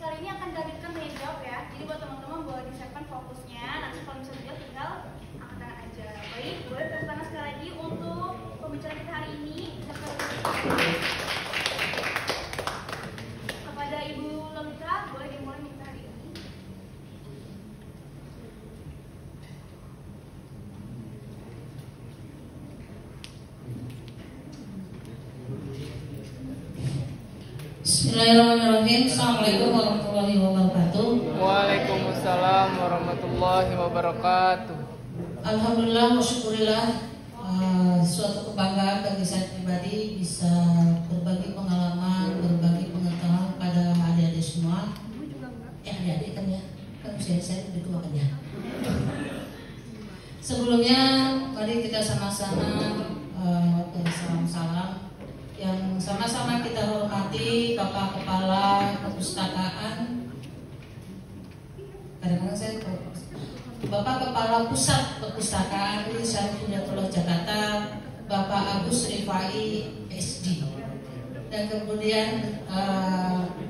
kali ini akan dilanjutkan dengan jawab ya. Jadi buat teman-teman boleh disiapkan fokusnya. Nanti kalau misalnya jawab tinggal angkat tangan aja. Baik, boleh tepuk tangan sekali lagi untuk pembicara kita hari ini. Kepada Ibu Lolita, boleh dimulai kita hari ini. Bismillahirrahmanirrahim. Assalamualaikum warahmatullahi wabarakatuh. Waalaikumsalam warahmatullahi wabarakatuh. Alhamdulillah wa syukurillah, suatu kebanggaan bagi saya pribadi bisa berbagi pengalaman, berbagi pengetahuan pada adik-adik semua. Adik-adik kan ya, kan saya lebih tua kan ya. Sebelumnya mari kita sama-sama salam-salam yang sama-sama kita hormati Bapak Kepala Perpustakaan. Kadang-kadang saya Bapak Kepala Pusat Perpustakaan Syarifuddatullah Jakarta, Bapak Agus Rifai SD, dan kemudian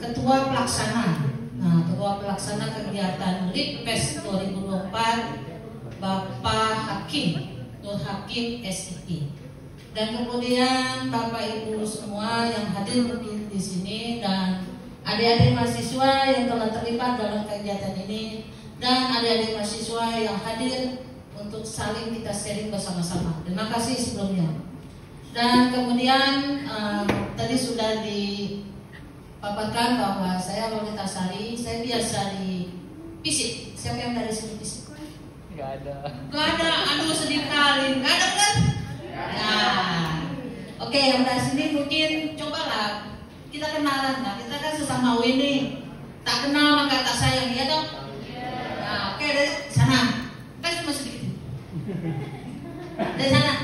Ketua Pelaksana. Nah, Ketua Pelaksana kegiatan LIPPES 2024, Bapak Hakim Nur Hakim SIP. Dan kemudian Bapak Ibu semua yang hadir di sini dan adik-adik mahasiswa yang telah terlibat dalam kegiatan ini dan adik-adik mahasiswa yang hadir untuk saling kita sharing bersama-sama. Terima kasih sebelumnya. Dan kemudian tadi sudah dipaparkan bahwa saya Lolita Sari, saya biasa di Pisik. Siapa yang dari sini Pisik? Gak ada. Gak ada, aduh sedih kali. Gak ada kan? Nah, oke, yang dari sini mungkin cobalah kita kenalan. Nah, kita kan sesama ini tak kenal maka tak sayang, ya dong? Nah, oke, dari sana kan cuma sedikit. Dari sana.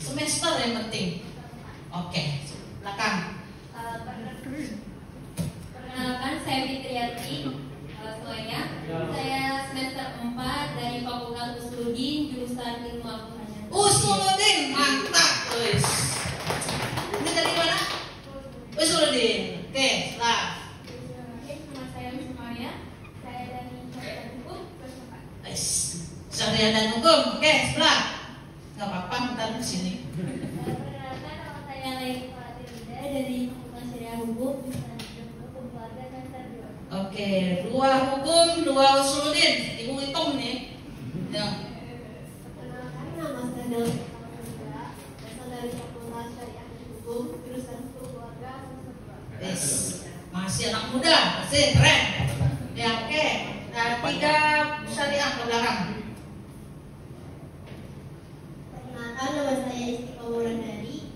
Semester yang penting. Oke, belakang. Perkenalkan, saya Fitriati semuanya. Saya semester 4 dari Fakultas Usuluddin, jurusan Ilmu Al-Quran. Usuluddin, mantap, guys. Ini dari mana? Usuluddin. Oke, setelah. Nama saya Miss Maria. Saya dari Syariat Hukum, jurusan 4. Syariat dan Hukum. Oke, setelah. Gak apa-apa, ntar di sini. Perkenalkan, nama saya Laili Fatirida dari Fakultas Syariat Hukum, jurusan Hukum Keluarga semester 2. Oke, 2 hukum, 2 usuluddin. Ibu hitung nih. Ya. Perkenalkan, nama saya Delta Fatirida, berasal dari Fakultas Syariat Hukum, jurusan Hukum Keluarga semester 2. Yes. Masih anak muda, masih keren. Ya, oke. Nah, 3 syariah ke belakang. Perkenalkan, nama saya Istiqomah Wulandari,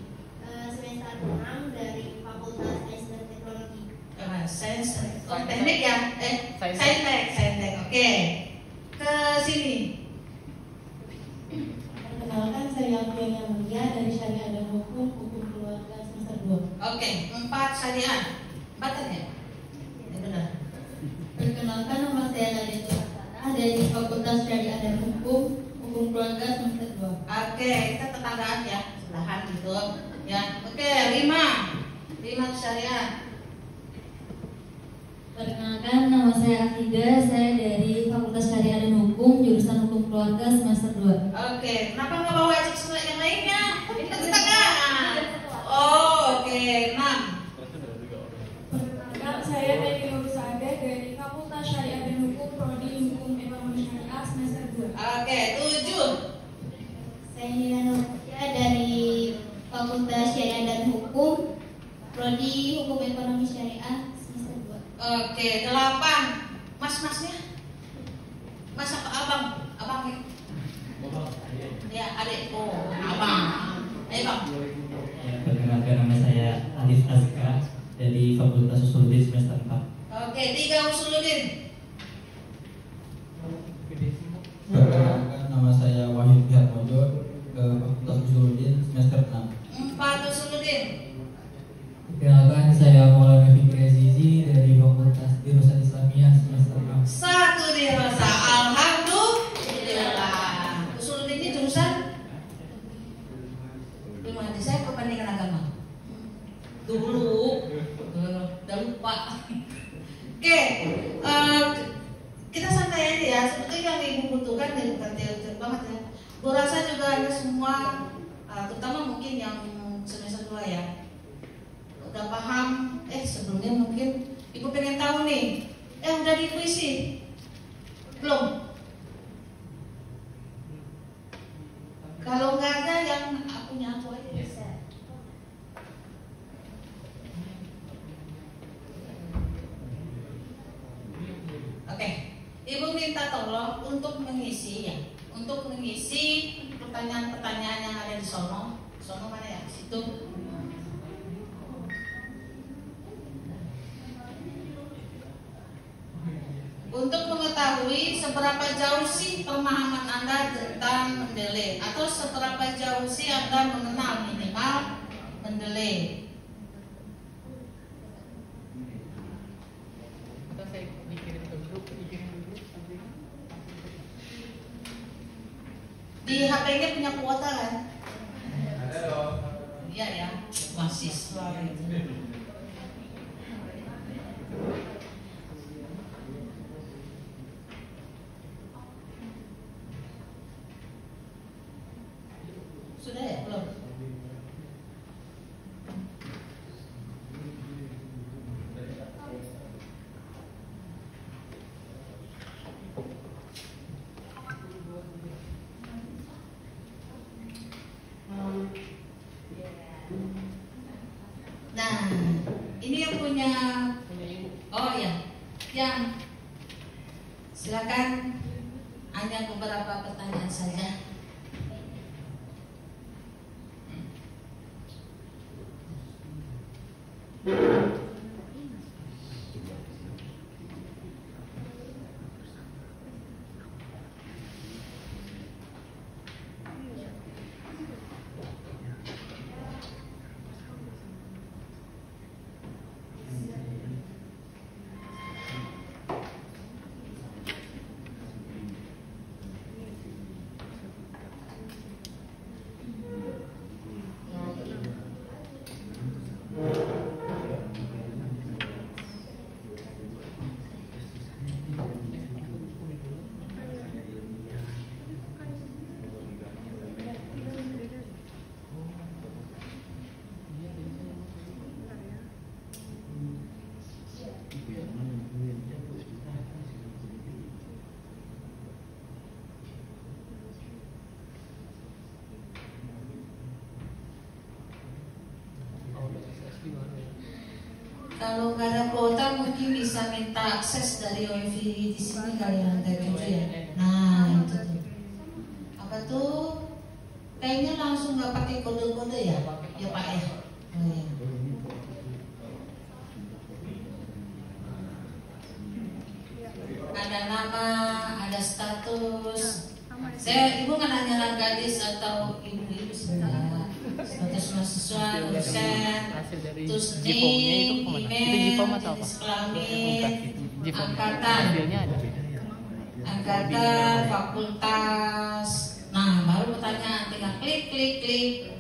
semester 6 dari Fakultas Sains dan Teknologi. Sains, teknik ya? Saintek. Oke. Ke sini. Perkenalkan, saya Alfiana Mulia dari Syariat dan Hukum, Hukum Keluarga semester 2. Oke, 4 syariah. 4 kan ya? Ya benar. Perkenalkan, nama saya Nadia Tulasara dari Fakultas Syariat dan Hukum, Hukum Keluarga semester 2. Oke, kita tetanggaan ya, sebelahan gitu. Ya, oke, 5 syariah. Perkenalkan, nama saya Akida, saya dari Fakultas Syariat dan Hukum, jurusan Hukum Keluarga semester 2. Oke, kenapa nggak bawa ajak yang lainnya? Ini kan tetanggaan. Oh, oke, 6. Perkenalkan, saya Dewi Nur Saada dari Fakultas Syariat dan Hukum, Prodi Hukum Ekonomi Syariah semester 2. Oke, 7. Saya Nina Nurtia dari Fakultas Syariat dan Hukum, Prodi Hukum Ekonomi Syariah semester 2. Oke, 8. Mas-masnya? Mas apa abang? Abangnya? Ya, adik. Oh, abang. Ayo bang. Ya, perkenalkan, nama saya Alif Azka dari Fakultas Usuluddin semester 4. Oke, 3 usuluddin. Perkenalkan, nama saya Wahid Harmojo, Fakultas Usuluddin semester 6. 4 usuluddin. Perkenalkan, saya Maulana Fikri Azizi dari Fakultas Jurusan Islamiyah semester 6. 1 dirasa. Alhamdulillah. Usuluddin ini jurusan? Gimana? Saya perbandingan agama. dulu. Udah lupa. Oke, kita santai aja ya. Sebetulnya yang ibu butuhkan dan bukan teori banget ya. Gue rasa juga ada semua, terutama mungkin yang semester 2 ya, udah paham. Sebelumnya mungkin ibu pengen tahu nih, udah dikuisi belum? Kalau nggak ada yang punya aku aja bisa. Oke, ibu minta tolong untuk mengisi ya, untuk mengisi pertanyaan-pertanyaan yang ada di sono. Sono mana ya? Situ. Untuk mengetahui seberapa jauh sih pemahaman Anda tentang Mendeley, atau seberapa jauh sih Anda mengenal minimal Mendeley. Atau saya dikirim ke grup, Di HP-nya punya kuota kan? Iya ya, mahasiswa itu. Sudah ya, belum? Nah, ini yang punya. Oh ya, yang silakan, hanya beberapa pertanyaan saja. Kalau nggak ada kuota mungkin bisa minta akses dari wifi di sini kali ya, lantai 7 ya. Nah itu tuh. Apa tuh? Kayaknya langsung nggak pakai kode-kode ya? Ya Pak ya. Oh, ya. Ada nama, ada status. Ibu nggak nanya gadis atau ibu-ibu sebenarnya. Status mahasiswa, dosen, terus name, email, jenis kelamin, angkatan, fakultas. Nah, baru pertanyaan, tinggal klik.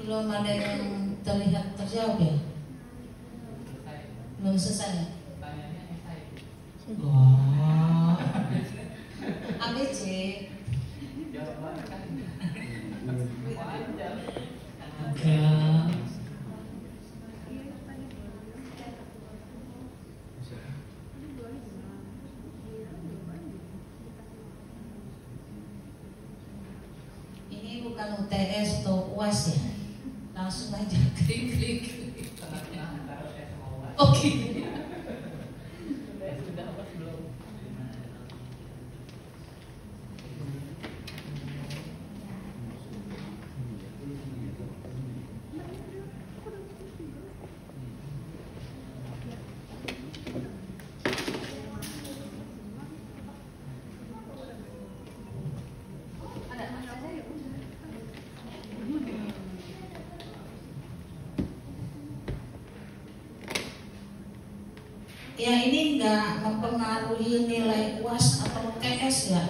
Belum ada yang terlihat terjawab ya? Belum selesai ya? Wah, ABC. Ya. Ini bukan UTS atau UAS ya? Langsung aja klik. Oke. ya ini nggak mempengaruhi nilai UAS atau UTS ya.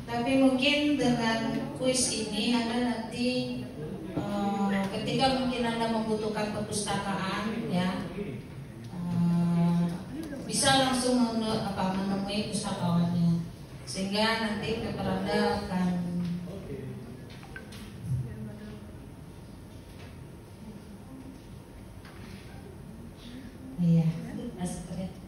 Tapi mungkin dengan kuis ini Anda nanti ketika mungkin Anda membutuhkan perpustakaan ya, bisa langsung menemui pustakawannya, sehingga nanti paper Anda akan iya, seperti itu.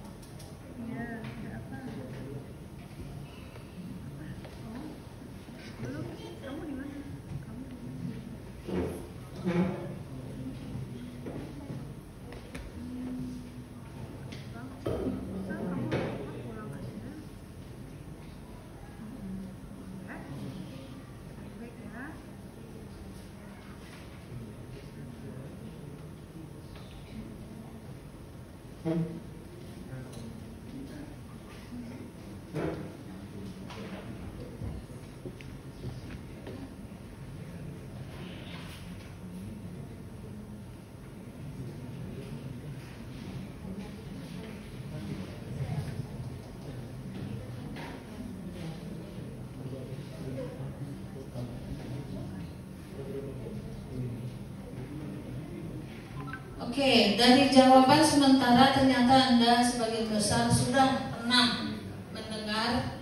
Oke, dari jawaban sementara ternyata Anda sebagai besar sudah pernah mendengar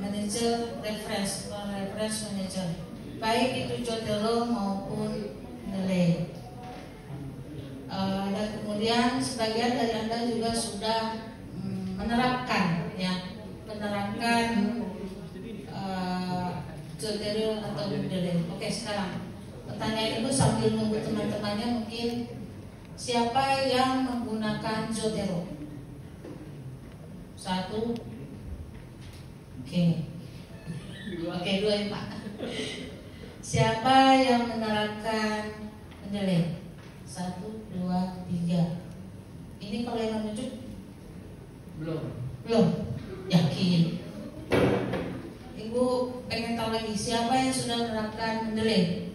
manajer reference manager, baik itu Jotelo maupun Mendeley. Dan kemudian sebagian dari Anda juga sudah menerapkan Jotelo atau Mendeley. Oke, sekarang pertanyaan itu sambil nunggu teman-temannya, mungkin siapa yang menggunakan Zotero? Satu. Oke, dua ya Pak. Siapa yang menerapkan Mendeley? 1, 2, 3. Ini kalau yang menunjuk belum. Yakin? Ibu pengen tahu lagi siapa yang sudah menerapkan Mendeley?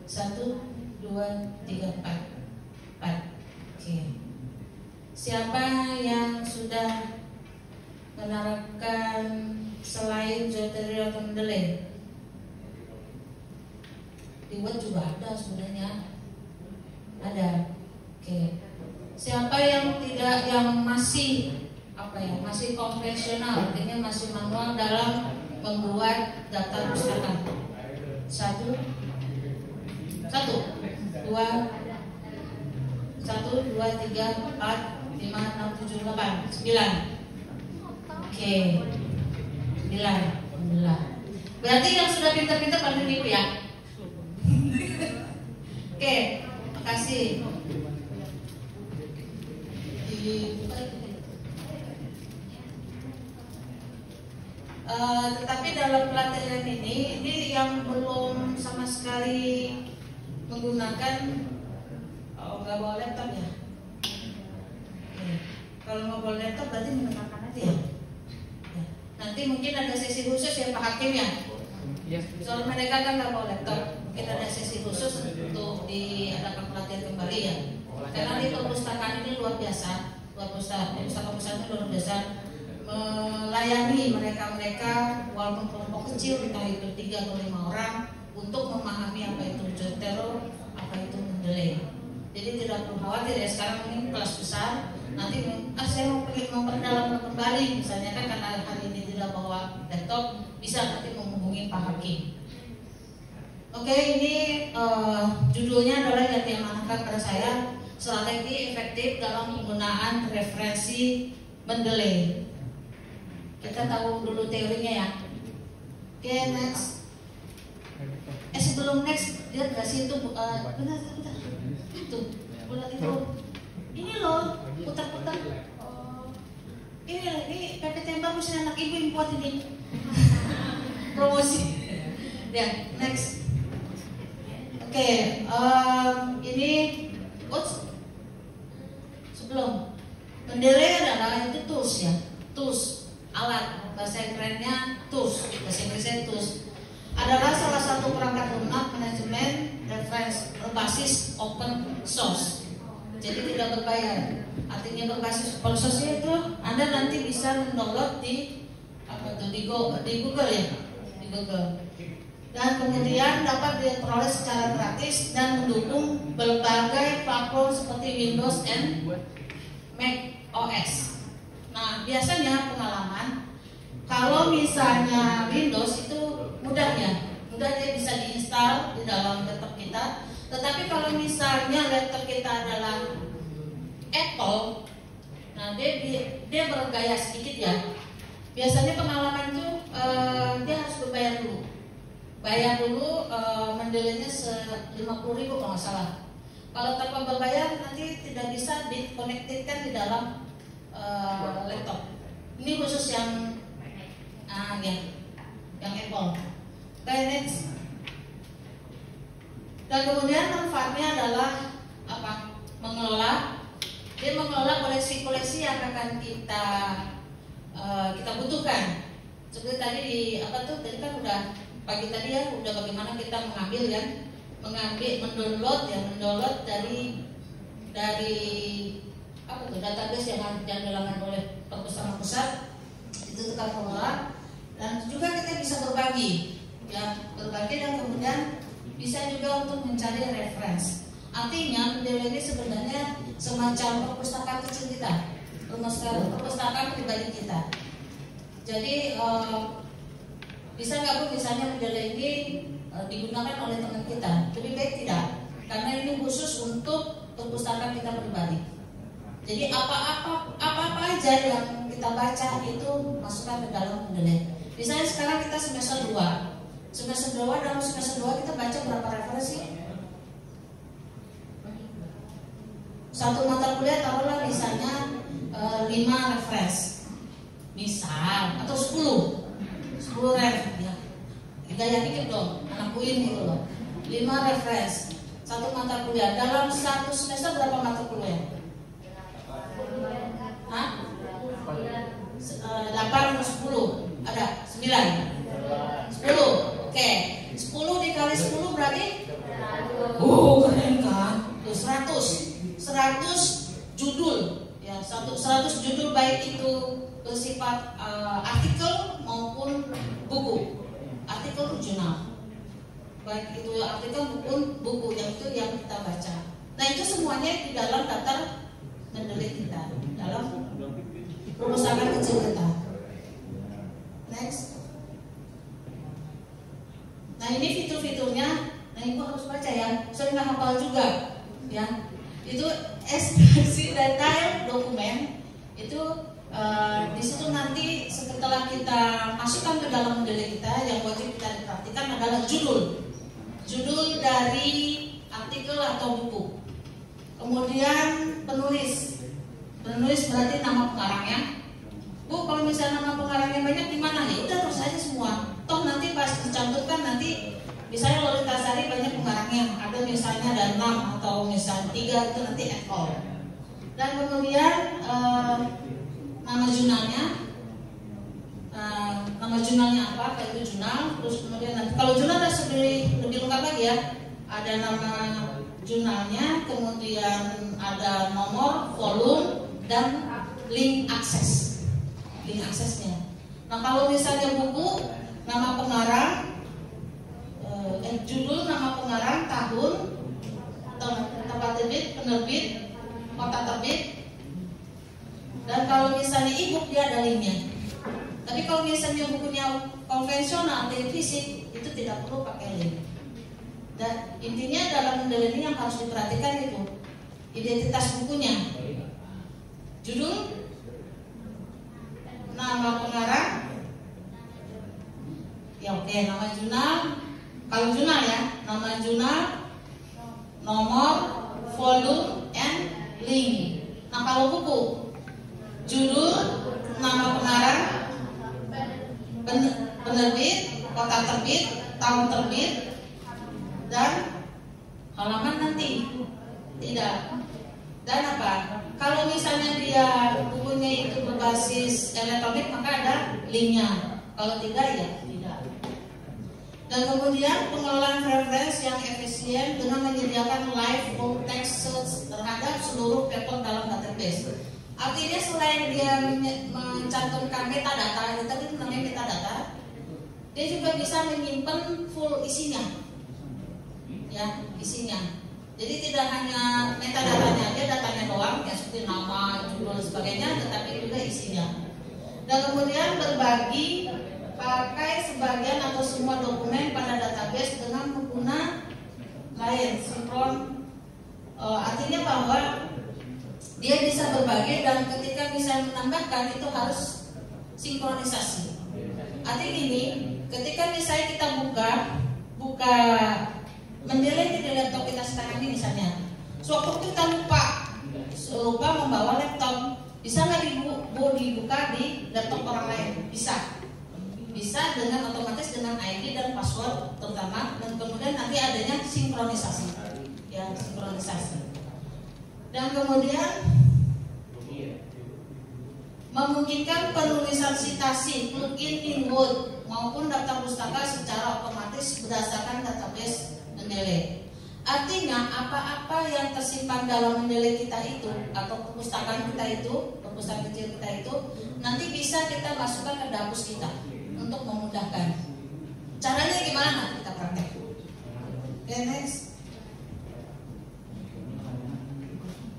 1, 2, 3, 4. Oke. Siapa yang sudah menerapkan selain Zotero atau Mendeley? Di Word juga ada sebenarnya. Ada. Oke. Siapa yang masih masih konvensional, artinya masih manual dalam membuat data pustaka? 1, 2, 3, 4, 5, 6, 7, 8, 9. Oke, 9. Alhamdulillah. Berarti yang sudah pintar-pintar bantu ibu ya. Oke, makasih. Tetapi dalam pelatihan ini yang belum sama sekali menggunakan nggak bawa laptop ya. Kalau nggak bawa laptop berarti mendengarkan aja ya. Nanti mungkin ada sesi khusus ya Pak Hakim ya. Soal mereka kan nggak bawa laptop, mungkin ada sesi khusus untuk diadakan pelatihan kembali ya. Karena di perpustakaan ini luar biasa, pustaka ini luar biasa melayani mereka walaupun kelompok kecil, entah itu 3 atau 5 orang, untuk memahami apa itu Zotero, apa itu Mendeley. Jadi tidak perlu khawatir ya, sekarang ini kelas besar, nanti saya mau memperdalam kembali, misalnya kan karena hari ini tidak bawa laptop, bisa nanti menghubungi Pak Hakim. Oke, ini judulnya adalah yang diamanahkan pada saya, strategi efektif dalam penggunaan referensi Mendeley. Kita tahu dulu teorinya ya. Oke, next. Sebelum next, lihat gak sih itu bentar. Tuh, bulat itu. Ini loh, putar-putar. Ini PPT bagus anak ibu yang buat ini. Promosi. Ya, next. Oke, ini sebelum Mendeley adalah itu tools ya, tools, alat, bahasa kerennya tools, bahasa Inggrisnya tools, adalah salah satu perangkat lunak manajemen reference berbasis open source. Jadi tidak berbayar. Artinya berbasis open source itu Anda nanti bisa mendownload di Google ya, di Google. Dan kemudian dapat diperoleh secara gratis dan mendukung berbagai platform seperti Windows and Mac OS. Nah, biasanya pengalaman kalau misalnya Windows itu mudah dia bisa diinstal di dalam laptop kita. Tetapi kalau misalnya laptop kita adalah Apple, nah dia bergaya sedikit ya. Biasanya pengalaman itu dia harus berbayar dulu. Bayar dulu mendelenya 50.000 kalau nggak salah. Kalau tanpa berbayar nanti tidak bisa dikonektkan di dalam laptop. Ini khusus yang Apple. Okay, next. Dan kemudian manfaatnya adalah apa? Dia mengelola koleksi-koleksi yang akan kita butuhkan. Seperti tadi tadi kan udah pagi tadi ya, udah bagaimana kita mengambil mendownload dari database yang dilakukan oleh perpustakaan pusat. Itu kita kelola, dan juga kita bisa berbagi dan kemudian bisa juga untuk mencari reference. Artinya model ini sebenarnya semacam perpustakaan kecil kita, perpustakaan pribadi kita. Jadi bisa nggak Bu misalnya model ini digunakan oleh teman kita? Lebih baik tidak, karena ini khusus untuk perpustakaan kita pribadi. Jadi apa aja yang kita baca itu masukkan ke dalam model. Misalnya sekarang kita semester 2. Dalam semester 2 kita baca berapa referensi? Satu mata kuliah taruhlah misalnya 5 referensi. Misal atau 10 ref ya. Gaya pikir dong, anak UIN gitu loh. 5 referensi, satu mata kuliah. Dalam satu semester berapa mata kuliah? 8 atau 10? Ada 9? 10. Oke, 10 dikali 10 berarti? Keren kan? 100 judul ya, 100 judul baik itu bersifat artikel maupun buku. Artikel itu jurnal, baik itu artikel maupun buku yang kita baca. Nah itu semuanya di dalam daftar mendelik kita, dalam perpustakaan kecil kita. Next. Nah ini fitur-fiturnya. Nah ibu harus baca ya, sering hafal juga ya. Itu ekstraksi detail dokumen itu di situ nanti setelah kita masukkan ke dalam model kita, yang wajib kita perhatikan adalah judul dari artikel atau buku. Kemudian penulis berarti nama pengarangnya. Bu, kalau misalnya nama pengarangnya banyak gimana? Ya udah terus aja semua. Toh nanti pas dicantumkan nanti misalnya Lolitasari banyak pengarangnya, ada misalnya ada 6 atau misalnya 3 itu nanti ekor. Dan kemudian nama jurnalnya apa? Itu jurnal. Terus kemudian nanti kalau jurnal ada lebih lengkap lagi ya. Ada nama jurnalnya, kemudian ada nomor, volume, dan link aksesnya. Nah kalau misalnya buku, nama pengarang, judul, nama pengarang, tahun, tempat terbit, penerbit, kota terbit. Dan kalau misalnya e-book dia ada linknya. Tapi kalau misalnya bukunya konvensional dari fisik itu tidak perlu pakai link. Dan intinya dalam model ini yang harus diperhatikan itu identitas bukunya, judul, nama pengarang, ya oke, nama jurnal. Kalau jurnal ya, nama jurnal, nomor, volume, and link. Nah kalau buku, judul, nama pengarang, penerbit, kota terbit, tahun terbit, dan halaman nanti. Tidak. Dan apa? Kalau misalnya dia bukunya itu berbasis elektronik maka ada linknya. Kalau tidak ya tidak. Dan kemudian pengelolaan reference yang efisien dengan menyediakan live full text search terhadap seluruh paper dalam database. Artinya selain dia mencantumkan metadata, itu tadi namanya metadata, dia juga bisa menyimpan full isinya, ya isinya. Jadi tidak hanya metadatanya aja, datanya doang, ya seperti nama, judul, sebagainya, tetapi juga isinya. Dan kemudian berbagi pakai sebagian atau semua dokumen pada database dengan pengguna lain, sinkron. Artinya bahwa dia bisa berbagi dan ketika bisa menambahkan itu harus sinkronisasi. Artinya ini, ketika misalnya kita buka mendelete di laptop kita sekarang ini misalnya, sewaktu kita lupa membawa laptop, bisa nggak dibuka di laptop orang lain? Bisa dengan otomatis dengan ID dan password terutama, dan kemudian nanti adanya sinkronisasi, ya sinkronisasi. Dan kemudian memungkinkan penulisan citasi, plugin in Word maupun daftar pustaka secara otomatis berdasarkan database Mendeley. Artinya apa-apa yang tersimpan dalam Mendeley kita itu atau perpustakaan kita itu, perpustakaan kecil kita itu, nanti bisa kita masukkan ke database kita untuk memudahkan. Caranya gimana? Nanti kita praktek. Oke, next.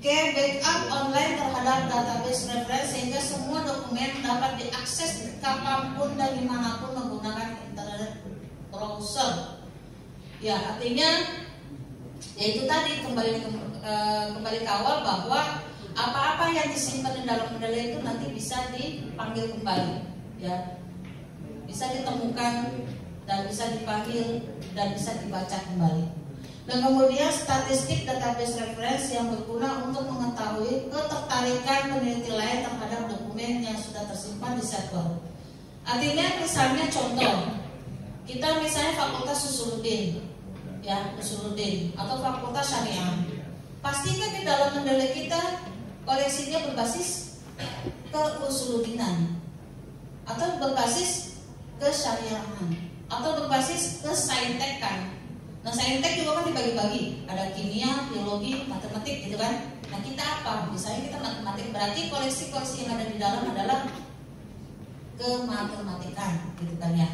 Backup online terhadap database reference sehingga semua dokumen dapat diakses kapanpun dan dimanapun menggunakan internet browser. Ya, artinya yaitu tadi kembali ke awal bahwa apa-apa yang disimpan di dalam Mendeley itu nanti bisa dipanggil kembali, ya, bisa ditemukan dan bisa dipanggil dan bisa dibaca kembali. Dan kemudian statistik database reference yang berguna untuk mengetahui ketertarikan peneliti lain terhadap dokumen yang sudah tersimpan di server. Artinya misalnya contoh, kita misalnya Fakultas Usuluddin, ya Usuluddin atau Fakultas Syariah, pastikan di dalam Mendeley kita koleksinya berbasis ke Usuluddinan atau berbasis ke syariahan atau berbasis ke saintekan. Nah, saintek juga kan dibagi-bagi, ada kimia, biologi, matematik gitu kan. Nah, kita apa? Misalnya kita matematik, berarti koleksi-koleksi yang ada di dalam adalah kematematikan gitu kan ya.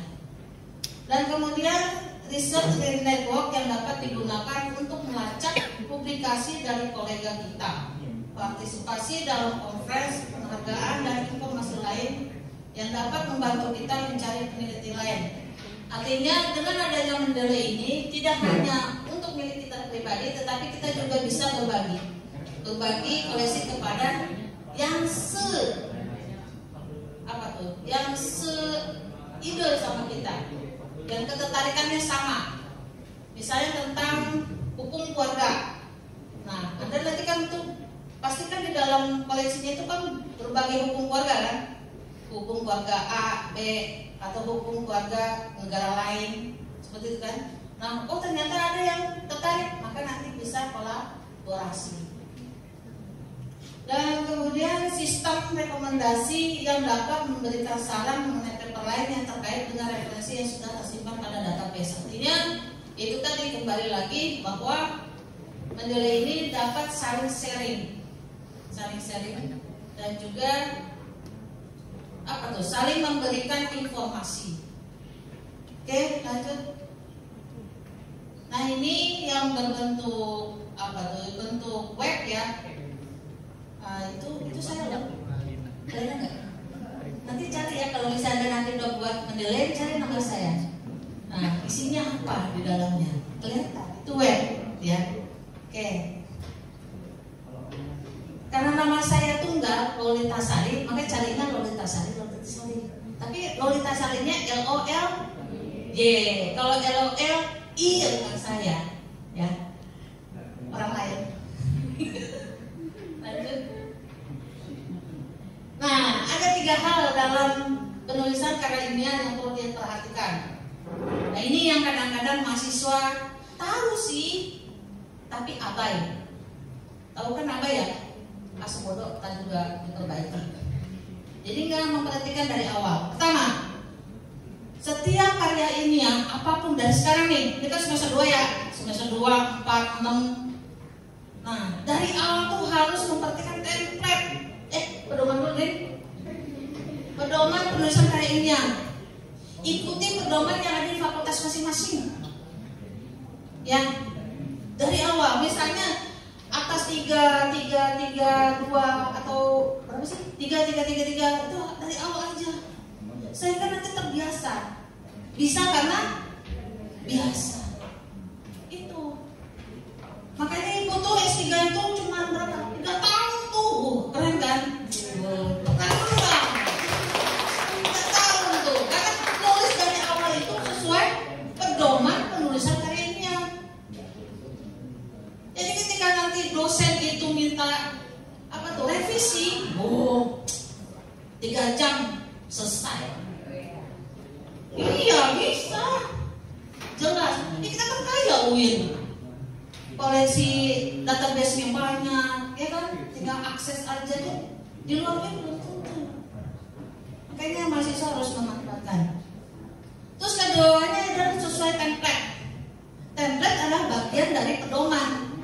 Dan kemudian research network yang dapat digunakan untuk melacak publikasi dari kolega kita, partisipasi dalam konferensi, penghargaan dan informasi lain yang dapat membantu kita mencari peneliti lain. Artinya dengan adanya Mendeley ini tidak hanya untuk milik kita pribadi, tetapi kita juga bisa berbagi koleksi kepada yang yang ide sama kita, yang ketertarikannya sama. Misalnya tentang hukum keluarga. Nah, Anda nanti kan tuh pastikan di dalam koleksinya itu kan berbagai hukum keluarga kan, hukum keluarga A, B, atau hukum keluarga negara lain, seperti itu kan. Nah, ternyata ada yang tertarik, maka nanti bisa kolaborasi. Dan kemudian sistem rekomendasi yang dapat memberikan saran mengenai paper lain yang terkait dengan referensi yang sudah tersimpan pada database. Artinya itu tadi kembali lagi bahwa Mendeley ini dapat saling sharing dan juga saling memberikan informasi. Oke, lanjut. Nah, ini yang berbentuk bentuk web ya. Itu saya udah kelihatan nggak? Nanti cari ya, kalau misalnya nanti udah buat Mendeley, cari nama saya. Nah, isinya apa di dalamnya? Kelihatan. Itu web ya. Oke. Karena nama saya tunggal Lolita Sari, maka carinya Lolita Sari. Tapi Lolita Sarinya LOLY. Kalau LOLI bukan saya, ya orang lain. Lanjut. Nah, ada 3 hal dalam penulisan karya ilmiah yang perlu diperhatikan. Nah, ini yang kadang-kadang mahasiswa tahu sih, tapi abai. Tahu kan abai ya? Bodoh, kita juga diperbaiki. Jadi nggak memperhatikan dari awal. Pertama, setiap karya ilmiah apapun dari sekarang nih, kita semester 2 ya, semester 2, 4, 6. Nah, dari awal tuh harus memperhatikan template. Pedoman dulu deh. Pedoman penulisan karya ilmiah. Ikuti pedoman yang ada di fakultas masing-masing. Ya, dari awal, misalnya atas 3, 3, 3, 2 atau berapa sih? 3, 3, 3, 3 itu dari awal aja. Sehingga nanti terbiasa. Bisa karena biasa. Itu. Makanya ibu tuh S3 itu cuma berapa? 3 tahun tuh. Keren kan? Keren. 3 tahun tuh. Karena nulis dari awal itu sesuai pedoman penulisan karya ilmiah. Jadi ketika nanti dosen itu minta apa tuh revisi, 3 jam selesai. Iya bisa, jelas. Ini kita kan kaya UIN, koleksi database-nya banyak, ya kan? Tinggal akses aja tuh. Di luar UIN belum tentu. Makanya mahasiswa harus memanfaatkan. Terus keduanya adalah sesuai template. Template adalah bagian dari pedoman.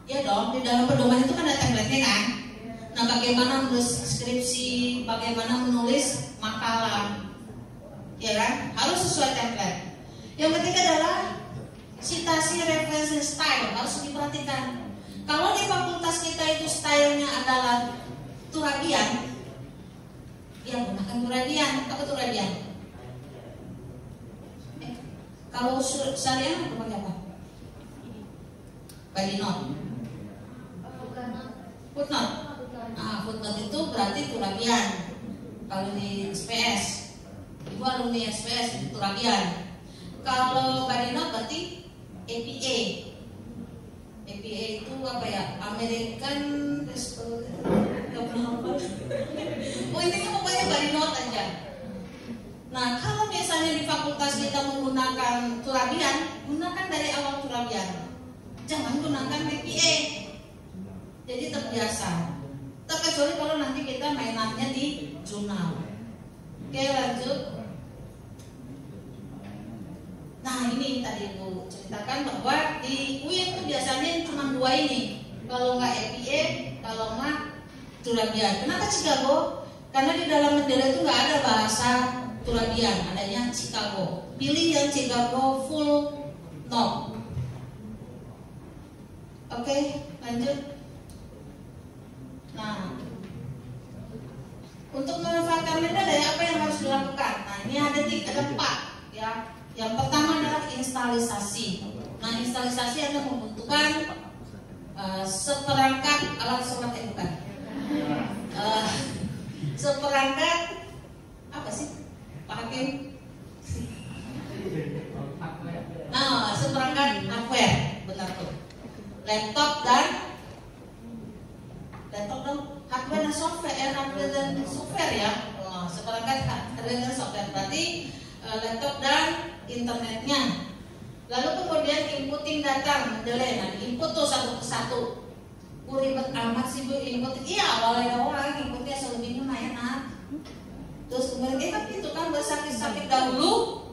Ya dong, di dalam pedoman itu kan ada template-nya kan. Nah, bagaimana menulis skripsi, bagaimana menulis makalah, ya kan? Harus sesuai template. Yang ketiga adalah citasi referensi style, harus diperhatikan. Kalau di fakultas kita itu stylenya adalah Turabian, ya gunakan Turabian. Apa Turabian? Kalau syariah pakai apa? Badinot. Footnote. Nah, footnote itu berarti Turabian. Kalau di SPS, ibu alumni SPS itu Turabian. Kalau Badinot berarti APA. APA itu apa ya? American intinya pokoknya Badinot aja. Nah, kalau misalnya di fakultas kita menggunakan Turabian, gunakan dari awal Turabian. Jangan gunakan APA. Jadi terbiasa. Terkecuali kalau nanti kita mainannya di jurnal. Oke, lanjut. Nah, ini tadi Bu ceritakan bahwa di UIN itu biasanya cuma 2 ini. Kalau nggak APA, kalau nggak Turabian. Kenapa Chicago? Karena di dalam mendela itu nggak ada bahasa Turabian, adanya Chicago. Pilih yang Chicago full note. Oke, lanjut. Nah, untuk memanfaatkan mendela apa yang harus dilakukan? Nah, ini ada 4 ya. Yang pertama adalah instalisasi. Nah, instalisasi Anda membutuhkan seperangkat alat sholat bukan? Seperangkat apa sih, Pak Hakim? Nah, seperangkat hardware, benar tuh. Laptop dan hardware dan software, ya. Seperangkat hardware dan software berarti laptop dan internetnya. Lalu kemudian inputting data mendelay. Nah, input tuh satu persatu. Ribet amat sih Bu input. Iya, awalnya inputnya selalu bingung, enak. Terus kemudian kita itu kan bersakit-sakit dahulu,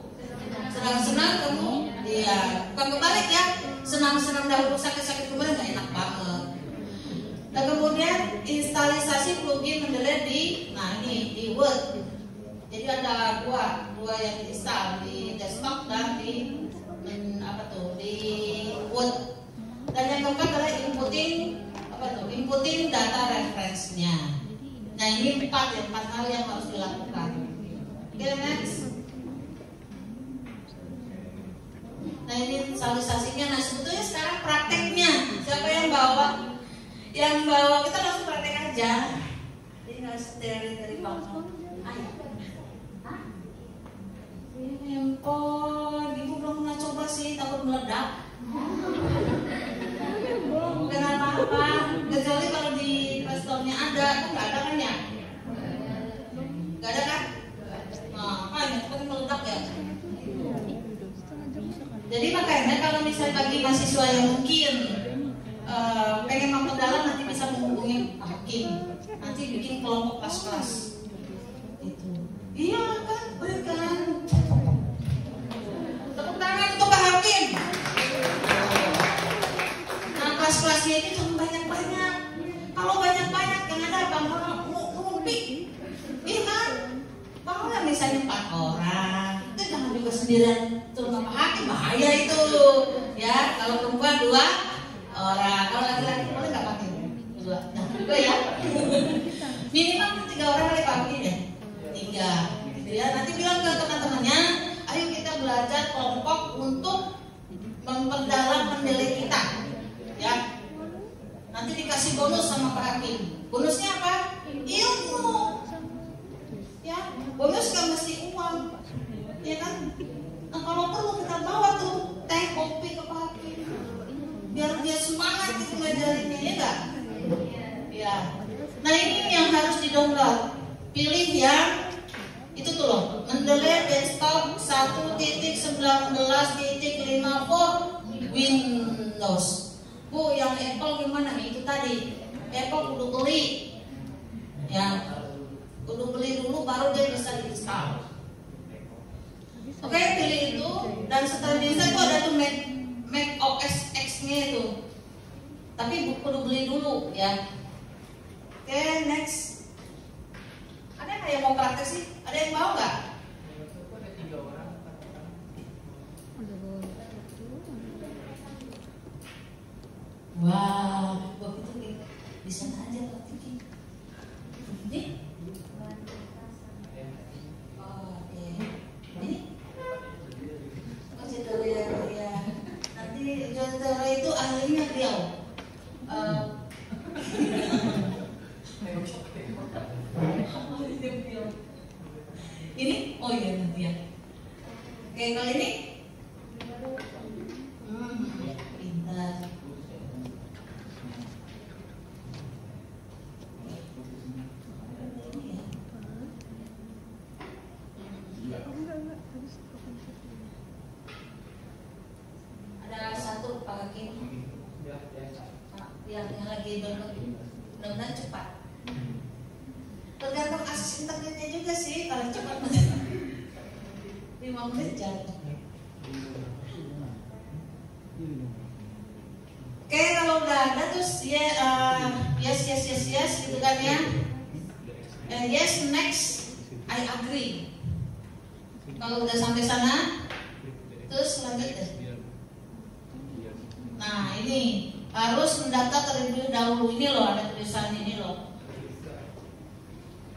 senang-senang kamu, iya. Bukan kebalik ya, senang-senang dahulu, sakit-sakit kemudian nggak enak banget. Dan kemudian instalisasi plugin mendelay di, nah ini di Word. Jadi ada dua yang diinstal di desktop dan di di Word. Dan yang keempat adalah inputting data reference-nya. Nah, ini 4 hal yang harus dilakukan. Oke, next. Nah, ini instalisasinya. Nah, sebetulnya sekarang prakteknya siapa yang bawa? Yang bawa kita langsung praktek aja. Jadi nggak harus dari bawah. Handphone, ibu belum pernah coba sih, takut meledak. Bukan apa-apa, kecuali kalau di Playstore-nya ada, kan nggak ada kan ya? Nggak ada kan? Nah, apa ini? Takut meledak ya? Jadi makanya kalau misalnya bagi mahasiswa yang mungkin pengen memperdalam, nanti bisa menghubungi Pak Hakim. Nanti bikin kelompok kelas-kelas. Itu. Iya kan, berikan. sendirian tuh Bapak Hakim bahaya itu ya. Kalau perempuan 2 orang, kalau laki-laki boleh nggak pakai 2? Nah, 2 ya. Minimal 3 orang kali pakai deh. 3 gitu ya. Nanti bilang ke teman-temannya, ayo kita belajar kelompok untuk memperdalam menilai kita ya. Nanti dikasih bonus sama Pak Hakim. Bonusnya apa? Ilmu ya. Bonus gak mesti uang ya kan. Nah kalau perlu kita bawa tuh teh kopi ke Pak Hakim biar dia semangat gitu ngajarinnya ya enggak ya. Nah ini yang harus di-download. Pilih yang itu tuh loh, Mendeley desktop 1.19.5 for Windows. Bu, yang Apple gimana nih? Itu tadi Apple kudu beli ya, kudu beli dulu baru dia bisa di-install. Oke, pilih itu. Dan setelah di-install itu ada tuh Mac OS X nya itu, tapi kudu beli dulu ya. Oke, next. Ada nggak yang mau praktek sih? Ada yang mau nggak? Ada 3 orang, 4 orang. Wah, begitu di sana aja praktekin. Ini? Oh, oke. Ini? Oh, tutorial ya. Nanti tutorial itu ahlinya beliau. Ini? Oh iya nanti ya. Oke, kalau ini? Pintar. Ada satu Pak Hakim yang lagi download, mudah-mudahan cepat. Tergantung akses internetnya juga sih, kalau cepat 5 menit jatuh. Oke, kalau udah ada terus ya yes gitu kan ya. Yes, next, I agree. Kalau udah sampai sana, terus lanjut deh. Nah ini harus mendaftar terlebih dahulu. Ini loh, ada tulisan ini loh.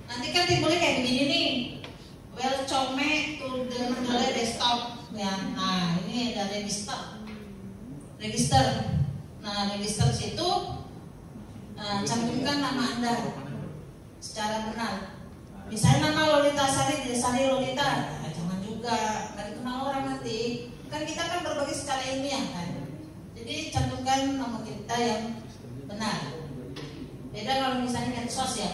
Nanti kan timbulnya kayak begini nih, welcome to the Mendeley desktop ya. Nah ini ada register. Nah register situ cantumkan nama Anda secara benar. Misalnya nama Lolita Sari, Sari Lolita, nah, jangan juga nggak dikenal orang nanti. Kan kita kan berbagi secara ilmiah kan. Jadi cantumkan nama kita yang benar. Beda kalau misalnya medsos ya.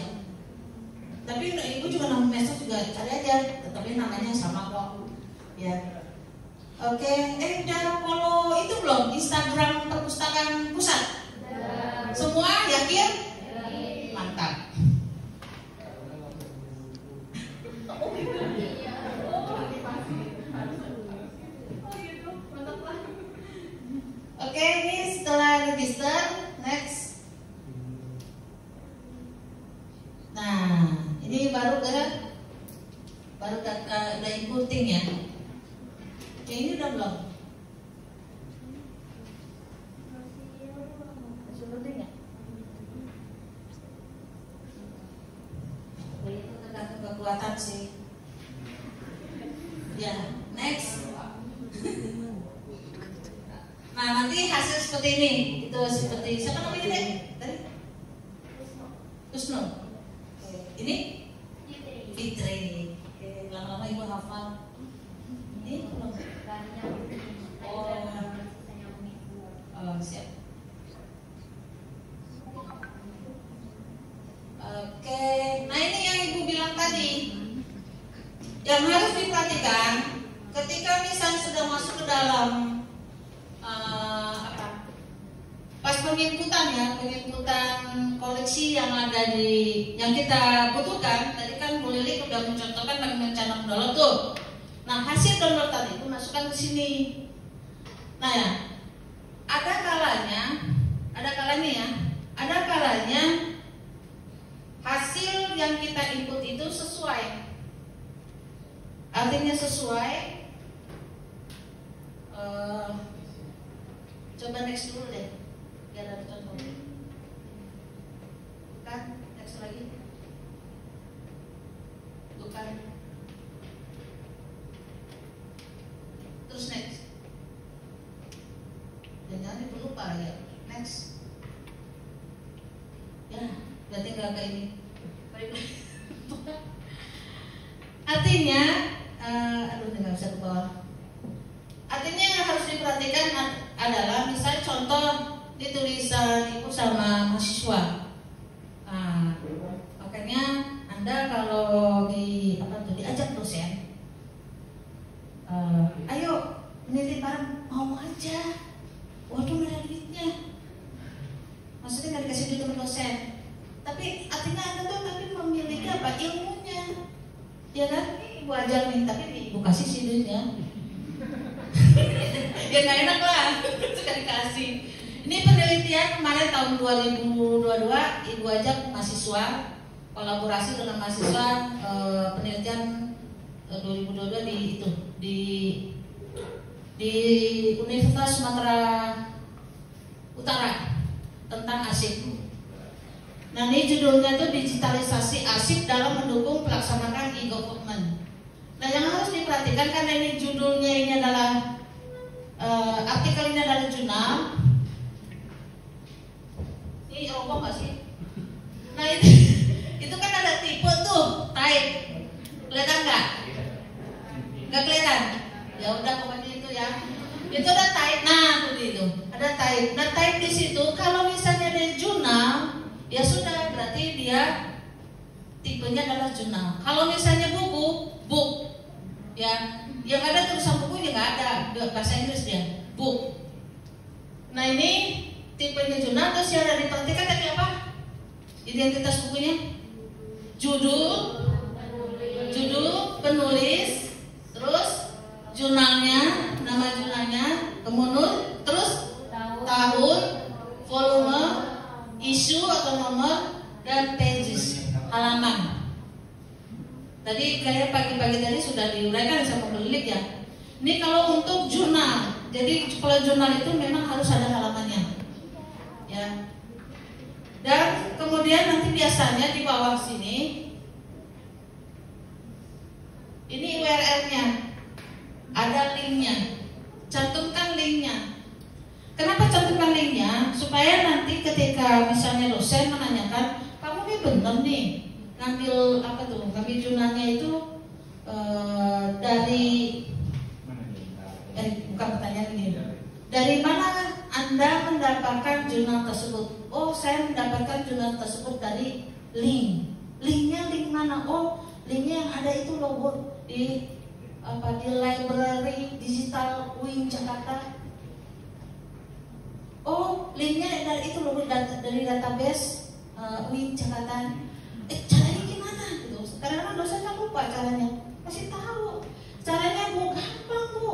Tapi ibu juga nama medsos juga cari aja, tetapi namanya sama kok. Ya. Oke, udah follow itu belum? Instagram Perpustakaan Pusat? Semua yakin? Mantap. Oke, ini setelah register, next. Nah, ini baru udah inputting ya. Ini udah belum? Inputting ya? Itu tergantung kekuatan sih. Ya, next. Nah nanti hasil seperti ini, itu seperti siapa namanya deh? Tadi? Kusno. Ini? Fitri. Oke, lama-lama ibu hafal. Ini belum. Oh, siap. Oke, nah ini yang ibu bilang tadi, yang harus diperhatikan ketika misalnya sudah masuk ke dalam pas penginputan koleksi yang ada yang kita butuhkan. Tadi kan Bu Lili sudah mencontohkan bagaimana cara mendownload tuh. Nah hasil download tadi itu masukkan ke sini. Nah ya, ada kalanya hasil yang kita input itu sesuai. Artinya sesuai next dulu deh, biar ada contoh. Bukan, next lagi. Bukan. Terus next. Jangan lupa ya. Next. Ya, berarti nggak kayak ini. Artinya, aduh nggak bisa ke bawah. Artinya yang harus diperhatikan adalah misal contoh di tulisan ibu sama mahasiswa. Nah, makanya Anda kalau diajak dosen, ayo meneliti bareng, mau aja. Waduh nggak ada duitnya. Maksudnya nggak dikasih duit sama dosen. Tapi artinya Anda tuh tapi memiliki apa ilmunya, ya kan? Ini ibu ajar nih, tapi ibu kasih sih duitnya. Ya nggak enak lah, suka dikasih. Ini penelitian kemarin tahun 2022, ibu ajak mahasiswa kolaborasi dengan mahasiswa penelitian 2022 di Universitas Sumatera Utara tentang ASIP. Nah ini judulnya itu digitalisasi ASIP dalam mendukung pelaksanaan e-government. Nah yang harus diperhatikan karena ini judulnya ini adalah artikel ini adalah jurnal. Ini rokok nggak sih? Nah itu kan ada tipe tuh type, kelihatan nggak? Nggak kelihatan? Ya udah pokoknya itu ya. Itu ada type. Nah itu ada type. Nah type di situ kalau misalnya dari jurnal ya sudah berarti dia tipenya adalah jurnal. Kalau misalnya buku, book, ya yang ada tulisan bukunya nggak ada bahasa Inggris dia, book. Nah ini tipenya jurnal. Terus yang ada diperhatikan tadi apa? Identitas bukunya, judul, penulis, terus jurnalnya, nama jurnalnya, kemudian terus tahun, volume, isu atau nomor, dan pages, halaman. Tadi kayak pagi-pagi tadi sudah diuraikan sama pelilik ya. Ini kalau untuk jurnal, jadi kalau jurnal itu memang harus ada halamannya, ya. Dan kemudian nanti biasanya di bawah sini, ini URL-nya, ada linknya, cantumkan linknya. Kenapa cantumkan linknya? Supaya nanti ketika misalnya dosen menanyakan, kamu ini bener nih ngambil apa tuh? Ngambil jurnalnya itu dari bukan pertanyaan ini. Dari mana Anda mendapatkan jurnal tersebut? Oh, saya mendapatkan jurnal tersebut dari link. Linknya link mana? Oh, linknya yang ada itu logo di library digital Wing Jakarta. Oh, linknya dari itu logo dari database Wing Jakarta. Caranya gimana? Gitu. Karena dosen kan lupa caranya. Kasih tahu. Caranya Bu, gampang Bu.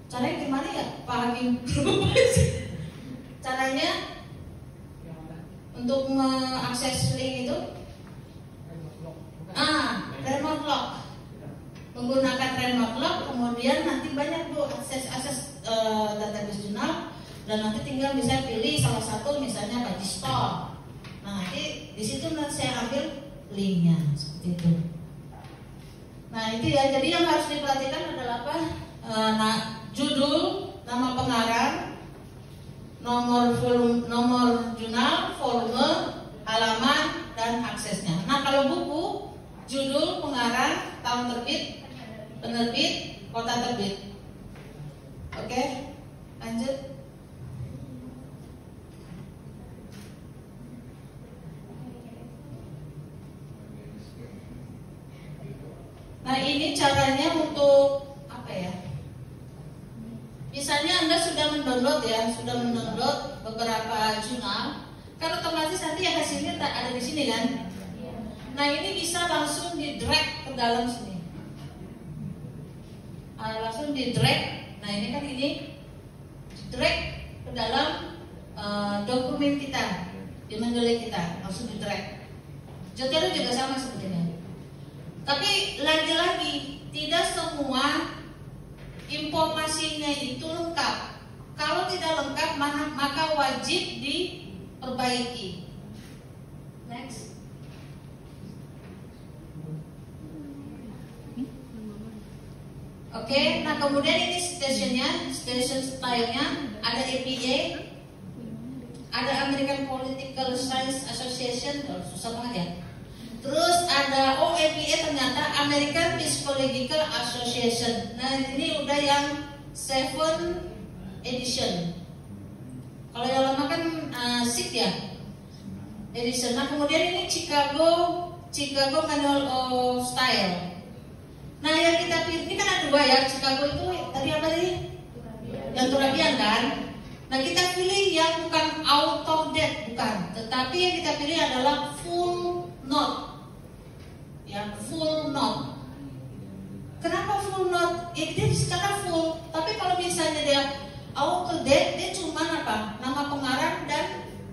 Caranya gimana ya Pak Hakim? Caranya untuk mengakses link itu remote lock. Menggunakan remote lock, kemudian nanti banyak Bu akses database jurnal, dan nanti tinggal bisa pilih salah satu misalnya Registore. Nah nanti di situ nanti saya ambil linknya seperti itu. Nah itu ya, jadi yang harus diperhatikan adalah apa? Judul, nama pengarang, nomor jurnal, volume, halaman, dan aksesnya. Nah kalau buku, judul, pengarang, tahun terbit, penerbit, kota terbit. Oke, lanjut. Nah ini caranya untuk apa ya? Misalnya Anda sudah mendownload beberapa jurnal, kan otomatis nanti hasilnya tak ada di sini kan? Nah ini bisa langsung di drag ke dalam sini, langsung di drag. Nah ini kan ini drag ke dalam dokumen kita, di mendelek kita, langsung di drag. Judulnya juga sama sebetulnya. Tapi lagi-lagi tidak semua informasinya itu lengkap. Kalau tidak lengkap maka wajib diperbaiki. Next. Oke, nah kemudian ini stationnya, station style-nya ada APA, ada American Political Science Association, susah banget ya. Terus ada APA ternyata American Psychological Association. Nah ini udah yang 7 edition. Kalau yang lama kan 6 ya edition. Nah kemudian ini Chicago Manual of Style. Nah yang kita pilih ini kan ada 2 ya. Chicago itu tadi apa tadi? Yang Turabian kan. Nah kita pilih yang bukan out of date, bukan. Tetapi yang kita pilih adalah full note. Yang full note. Kenapa full note? Ya dia secara full. Tapi kalau misalnya dia out of date, dia cuma apa? Nama pengarang dan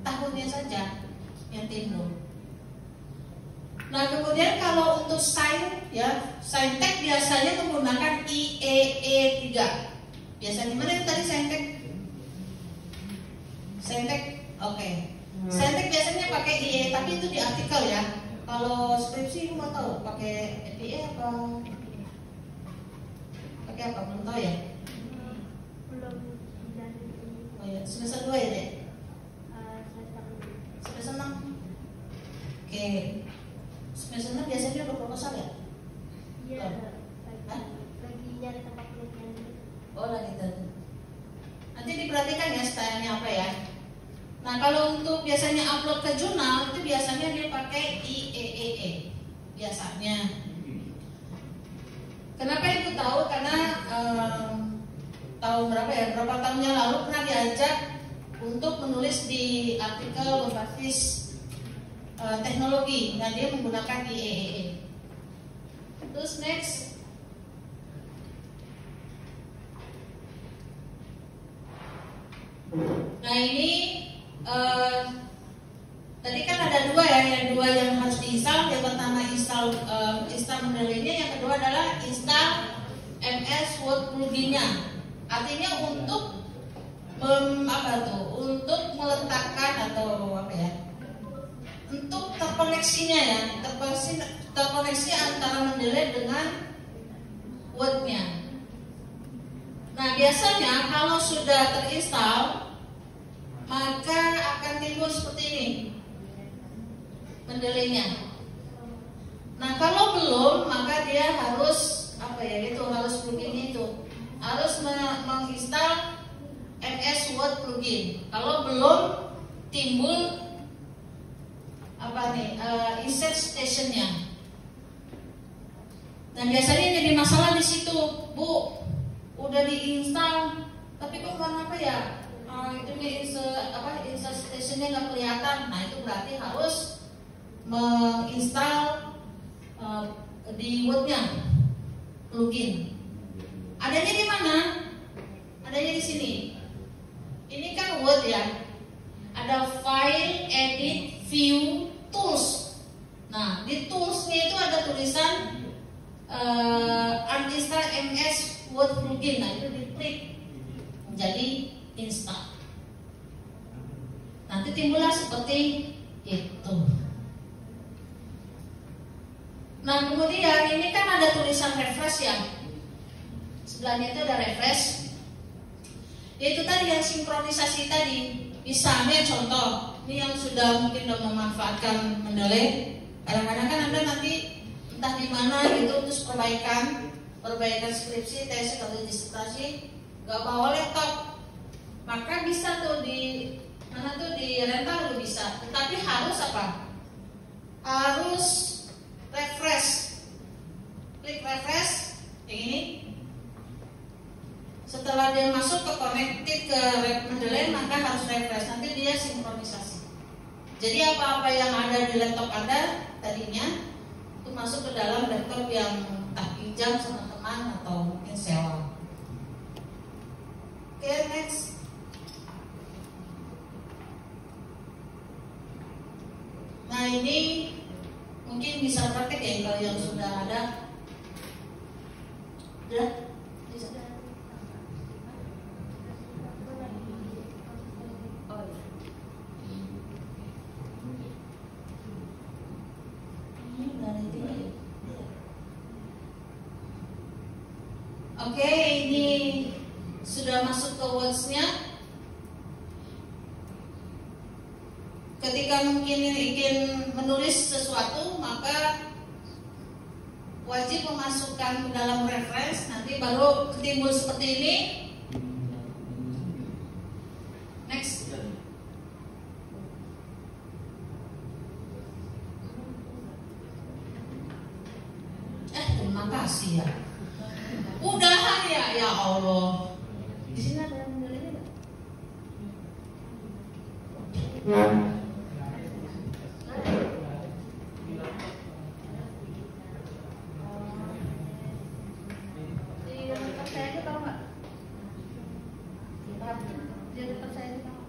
tahunnya saja yang timbul. Nah kemudian kalau untuk sign ya, sign tag biasanya menggunakan IEE 3. Biasanya mana yang tadi sign tag? Sign tag, oke. Sign tag biasanya pakai IE, tapi itu di artikel ya. Kalau skripsi mau tahu pakai EPA apa? Pakai apa? Belum tahu ya? Oh ya, semester 2 ya deh? Semester 6. Oke. Semester 6 biasanya berproposal ya? Iya, lagi nyari tempat penelitian. Oh lagi gitu. Nanti diperhatikan ya stylenya apa ya. Nah kalau untuk biasanya upload ke jurnal itu biasanya dia pakai IEEE biasanya. Kenapa itu tahu? Karena tahun berapa tahunnya lalu pernah diajak untuk menulis di artikel berbasis teknologi. Nah dia menggunakan IEEE. Terus next. Nah ini tadi kan ada 2 ya, yang 2 yang harus diinstal. Yang pertama install Mendeley-nya, yang kedua adalah install MS Word plugin-nya. Artinya untuk untuk meletakkan atau apa ya? Untuk terkoneksinya ya, terkoneksi antara Mendeley dengan Word-nya. Nah biasanya kalau sudah terinstall maka akan timbul seperti ini Mendeley-nya. Nah kalau belum maka dia harus harus plugin itu harus menginstal MS Word plugin. Kalau belum timbul insert station-nya. Dan biasanya jadi masalah di situ, Bu. Udah diinstal, tapi kok warna apa ya? Insert station-nya nggak kelihatan. Nah itu berarti harus menginstal di Word-nya plugin. Adanya di mana? Adanya di sini. Ini kan Word ya. Ada File, Edit, View, Tools. Nah di Tools-nya itu ada tulisan uninstall MS Word plugin. Nah itu diklik menjadi install. Nanti timbullah seperti itu. Nah kemudian ini kan ada tulisan refresh ya. Sebelahnya itu ada refresh. Yaitu tadi yang sinkronisasi tadi. Misalnya contoh, ini yang sudah mungkin sudah memanfaatkan Mendeley. Kadang-kadang kan Anda nanti entah di mana gitu terus perbaikan skripsi, tesis atau disertasi, nggak bawa laptop, maka bisa tuh di rental tuh bisa. Tetapi harus apa? Harus refresh. Klik refresh ini. Setelah dia masuk ke connected ke Mendeley maka harus refresh. Nanti dia sinkronisasi. Jadi apa-apa yang ada di laptop Anda tadinya itu masuk ke dalam laptop yang entah pinjam sama teman atau mungkin sewa. Oke, next. Nah ini mungkin bisa praktek ya kalau yang sudah ada. Udah? Bisa. Oke, ini sudah masuk ke words-nya. Ketika mungkin ingin menulis sesuatu, maka wajib memasukkan ke dalam reference. Nanti baru timbul seperti ini. Next. Terima kasih ya. Udahan ya Allah. Di sini ada yang menilainya nggak? Di dekat saya itu tahu nggak? Di dekat saya itu tahu.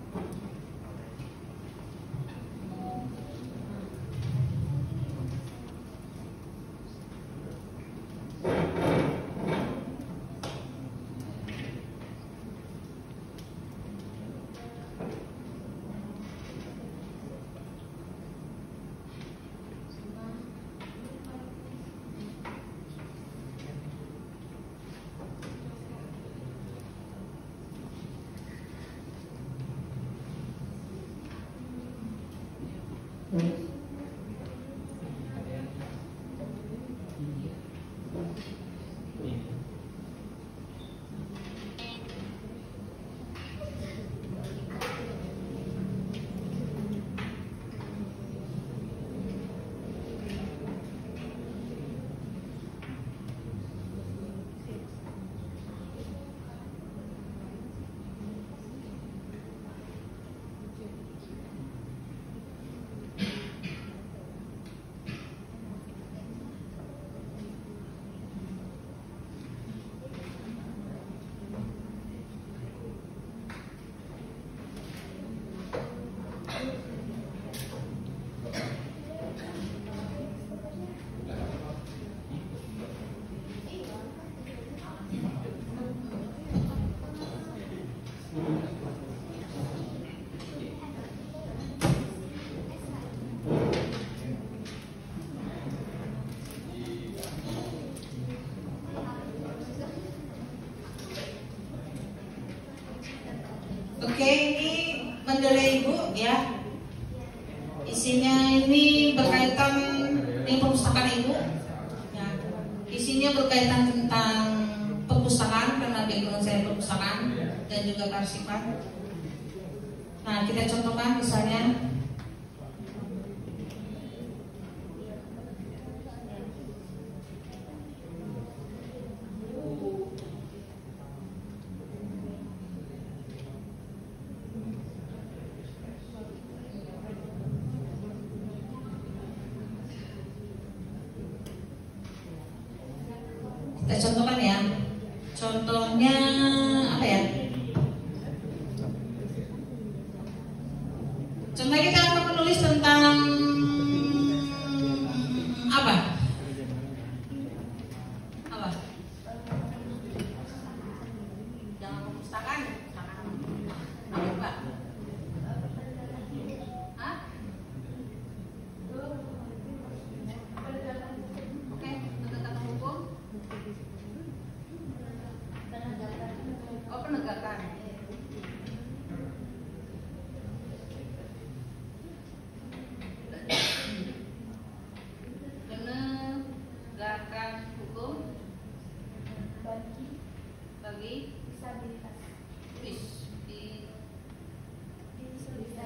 Oke, ini mendelai Ibu ya. Isinya ini berkaitan dengan perpustakaan Ibu. Ya. Isinya berkaitan tentang perpustakaan karena background saya perpustakaan dan juga kearsipan. Nah, kita contohkan misalnya kita contohkan ya. Contohnya apa ya? Contohnya kita akan menulis tentang apa? Apa? Jangan perpustakaan. Apa Pak? Hah? Oke, penegakan hukum. Oh, penegakan. Penegakan hukum bagi Disabilitas.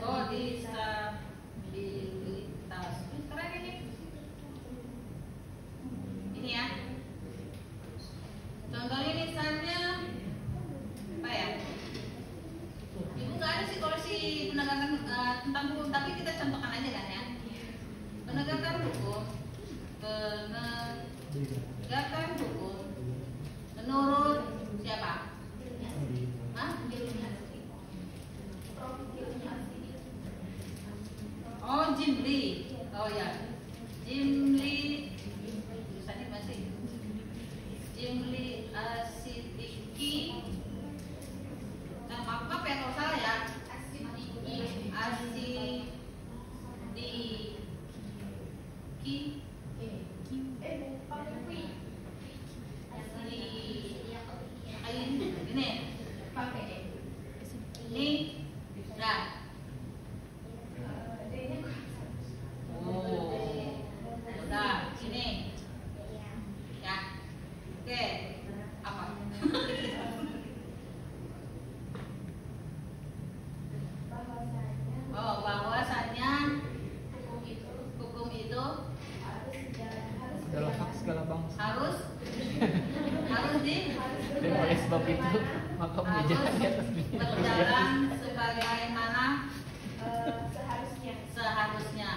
Oh, disabilitas. Keren ini. Ini ya. Contohnya misalnya apa ya? Ibu nggak ada sih kalau si penegakan tentang hukum, tapi kita contohkan aja kan ya. Penegakan hukum, penegakan hukum menurut siapa? sebab itu maka menjadi di atas dunia. Berjalan sebagaimana seharusnya.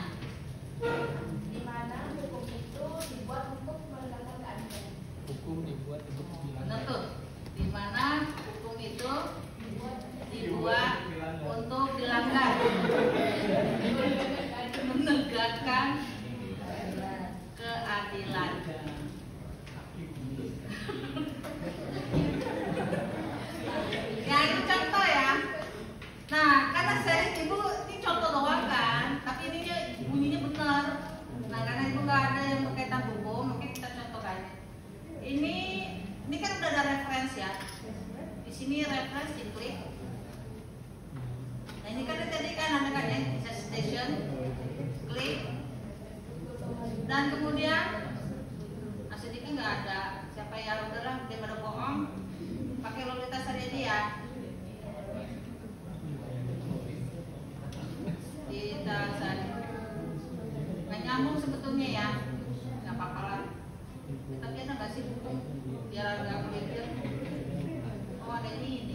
Di mana hukum itu dibuat untuk menegakkan keadilan. Hukum dibuat untuk Benar tuh. Di mana hukum itu dibuat untuk dilanggar, menegakkan keadilan. Ya itu contoh ya. Nah karena saya ibu ini contoh doang kan, tapi ini bunyinya benar. Nah karena ibu nggak ada yang berkaitan hukum, mungkin kita contohkan. Ini kan udah ada referensi ya. Di sini referensi diklik. Nah ini kan tadi kan ada kan ya station, klik, dan kemudian sedikit nggak ada. Siapa yang udahlah daripada bohong, pakai lolitas saja dia. Kita nggak nyambung sebetulnya ya, nggak apa-apa lah. Tapi ada nggak sih hukum biar nggak mikir? Oh ada ini.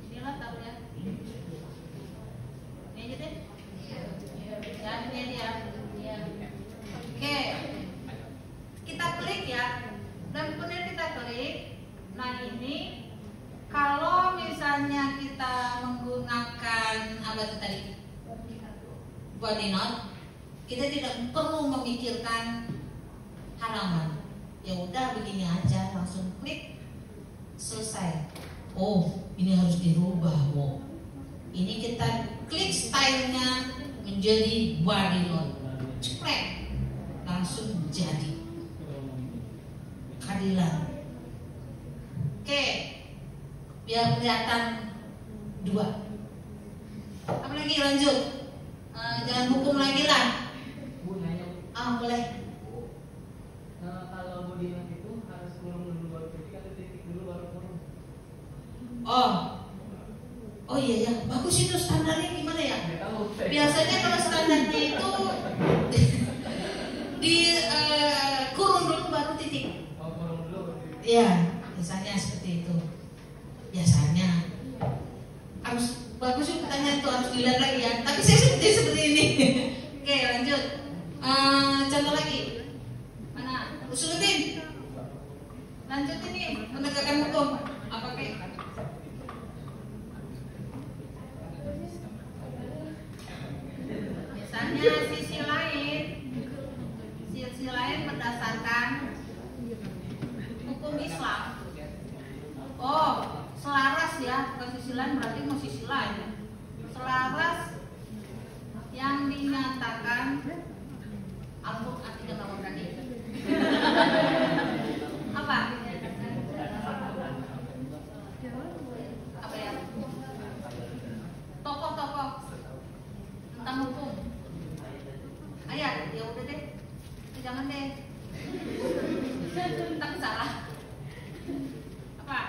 Inilah tahu ya. Ini aja deh. Ya ini dia. Ya. Oke. Kita klik ya. Dan kemudian kita klik. Nah ini kalau misalnya kita menggunakan apa itu tadi? Body note, kita tidak perlu memikirkan halaman. Ya udah begini aja, langsung klik selesai. Oh, ini harus dirubah, Bu. Ini kita klik stylenya menjadi body note. Ceprek, langsung jadi keadilan. Oke, biar kelihatan dua. Apa lagi lanjut? Jangan hukum lagi lah. Bu nanya, Boleh. kalau body note itu harus kurung dulu baru ketik atau titik dulu baru kurung? Oh iya ya, bagus itu standarnya gimana ya? Nggak tahu. Biasanya kalau standarnya itu di kurung dulu baru titik. Oh kurung dulu baru titik. Iya, biasanya seperti itu. Biasanya harus bagus juga pertanyaan itu, harus dilihat lagi ya. Tapi saya seperti ini. Oke, lanjut. Contoh lagi. Mana? Usuluddin. Lanjut ini menegakkan hukum. Apa kayak? Misalnya sisi lain berdasarkan hukum Islam. Oh, selaras ya, bukan sisi lain berarti mau sisi lain. Selaras yang dinyatakan Al-Quran tidak mau berani. Apa? Apa ya? Tokoh-tokoh tentang hukum. Ayat, ya udah deh. Jangan deh. Tapi salah. Apa?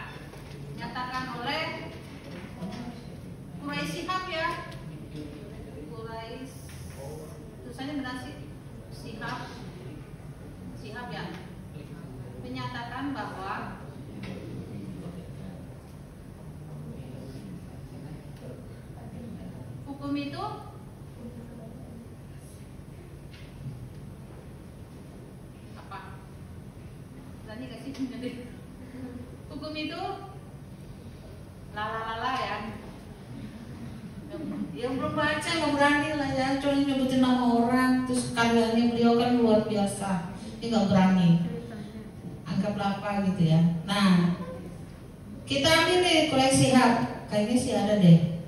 Nyatakan oleh Quraisy Shihab ya. Quraisy tulisannya benar sih. Shihab ya. Menyatakan bahwa hukum itu apa? Berani gak sih? Hukum itu lala ya. Yang belum baca nggak berani lah ya, cuma nyebutin nama orang, terus karyanya beliau kan luar biasa, ini nggak berani. Anggaplah apa gitu ya. Nah, kita ambil nih koleksi Shihab, kayaknya sih ada deh.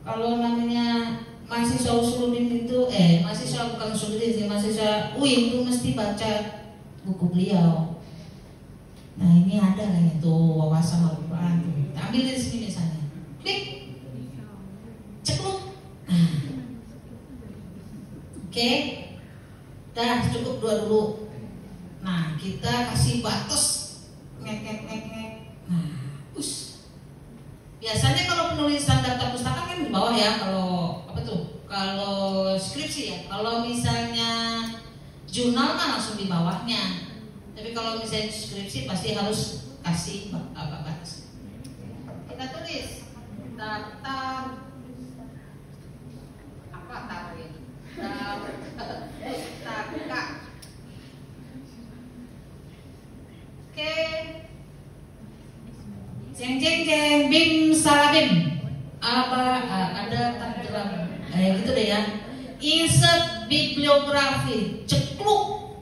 Kalau namanya mahasiswa Usuluddin itu, mahasiswa bukan Usuluddin sih, mahasiswa UIN itu mesti baca buku beliau. Nah ini ada kayaknya tuh wawasan Al-Quran. Kita ambil dari sini misalnya, klik, cekluk. Nah, oke, dah cukup dua dulu. Nah kita kasih batas, ngek. Nah, biasanya kalau penulisan daftar pustaka kan di bawah ya. Kalau apa tuh? Kalau skripsi ya. Kalau misalnya Jurnal kan langsung di bawahnya. Tapi kalau misalnya skripsi pasti harus kasih apa batas. Kita tulis daftar apa taruh ini? Pustaka. Oke. Jeng jeng jeng bim salabim. Apa ada takdiran gitu deh ya. Insert bibliografi, cekluk.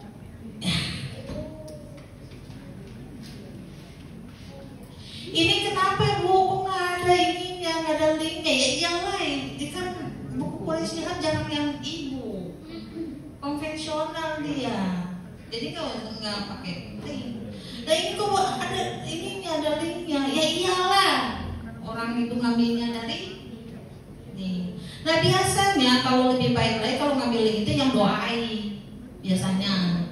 Ini kenapa Bu kok nggak ada ininya, nggak ada linknya? Ya yang lain, ini kan buku polisian jangan yang ibu, konvensional dia. Jadi kalau nggak pakai link, nah ini kok ada ininya, ada linknya? Ya iyalah, orang itu ngambilnya dari nih. Nah biasanya kalau lebih baik lagi kalau ngambil link itu yang doai, biasanya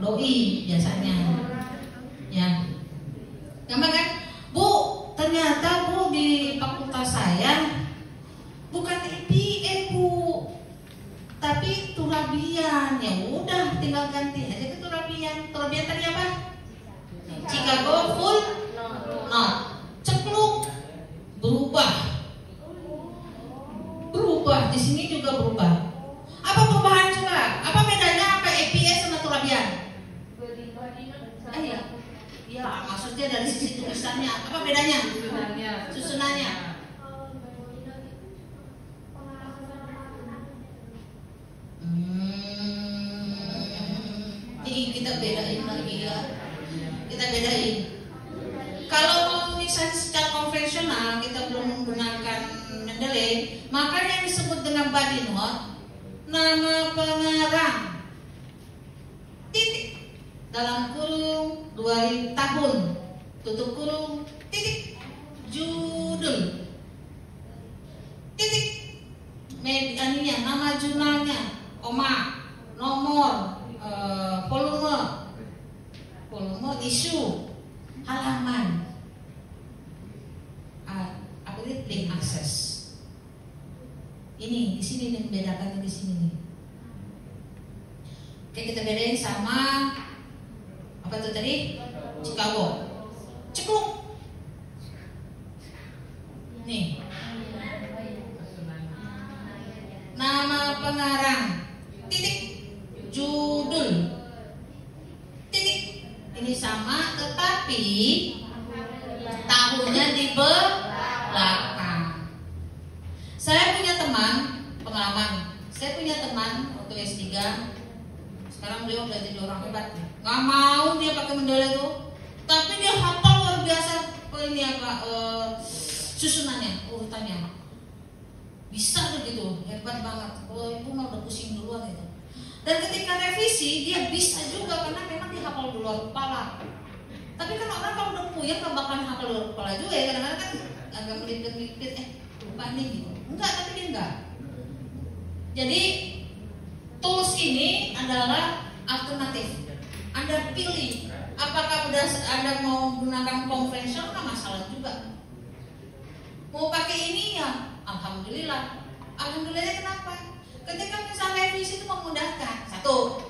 doi biasanya, ya. Gampang kan? Bu, ternyata Bu di fakultas saya bukan IPA Bu, tapi Turabian. Ya udah, tinggal ganti aja ke Turabian. Turabian tadi apa? Chicago full not. Cekluk berubah. Di sini juga berubah. Apa perubahan coba? Apa bedanya apa IPA sama Turabian? Ya, maksudnya dari sisi tulisannya apa bedanya? Susunannya. Ini kita bedain lagi ya. Kita bedain. Kalau misalnya secara konvensional kita belum menggunakan Mendeley, maka yang disebut dengan body note, nama pengarang, titik. Dalam kurung 2 tahun, tutup kurung, titik, judul, titik, medianya, nama jurnalnya, koma, nomor, volume, isu, halaman, apa itu link akses. Ini di sini nih membedakannya di sini nih. Oke, kita bedain sama apa itu tadi? Chicago. Cekluk. Nih. Nama pengarang. Titik. Judul. Titik. Ini sama tetapi tahunnya di belakang. Saya punya teman, pengalaman. Saya punya teman waktu S3. Sekarang beliau udah jadi orang hebat. Gak mau dia pakai Mendeley itu, tapi dia hafal luar biasa ini apa susunannya, urutannya. Bisa begitu, hebat banget. Kalau ibu mau udah pusing duluan itu. Dan ketika revisi dia bisa juga karena memang dia hafal di luar kepala. Tapi kan orang kalau udah puyeng gak bakalan hafal di luar kepala juga ya. Kadang-kadang kan agak melipir-lipir, lupa nih gitu. Enggak, tapi dia enggak. Jadi tools ini adalah alternatif. Anda pilih apakah udah Anda mau menggunakan konvensional, nggak masalah juga. Mau pakai ini ya, alhamdulillah. Alhamdulillahnya kenapa? Ketika misalnya revisi itu memudahkan. Satu,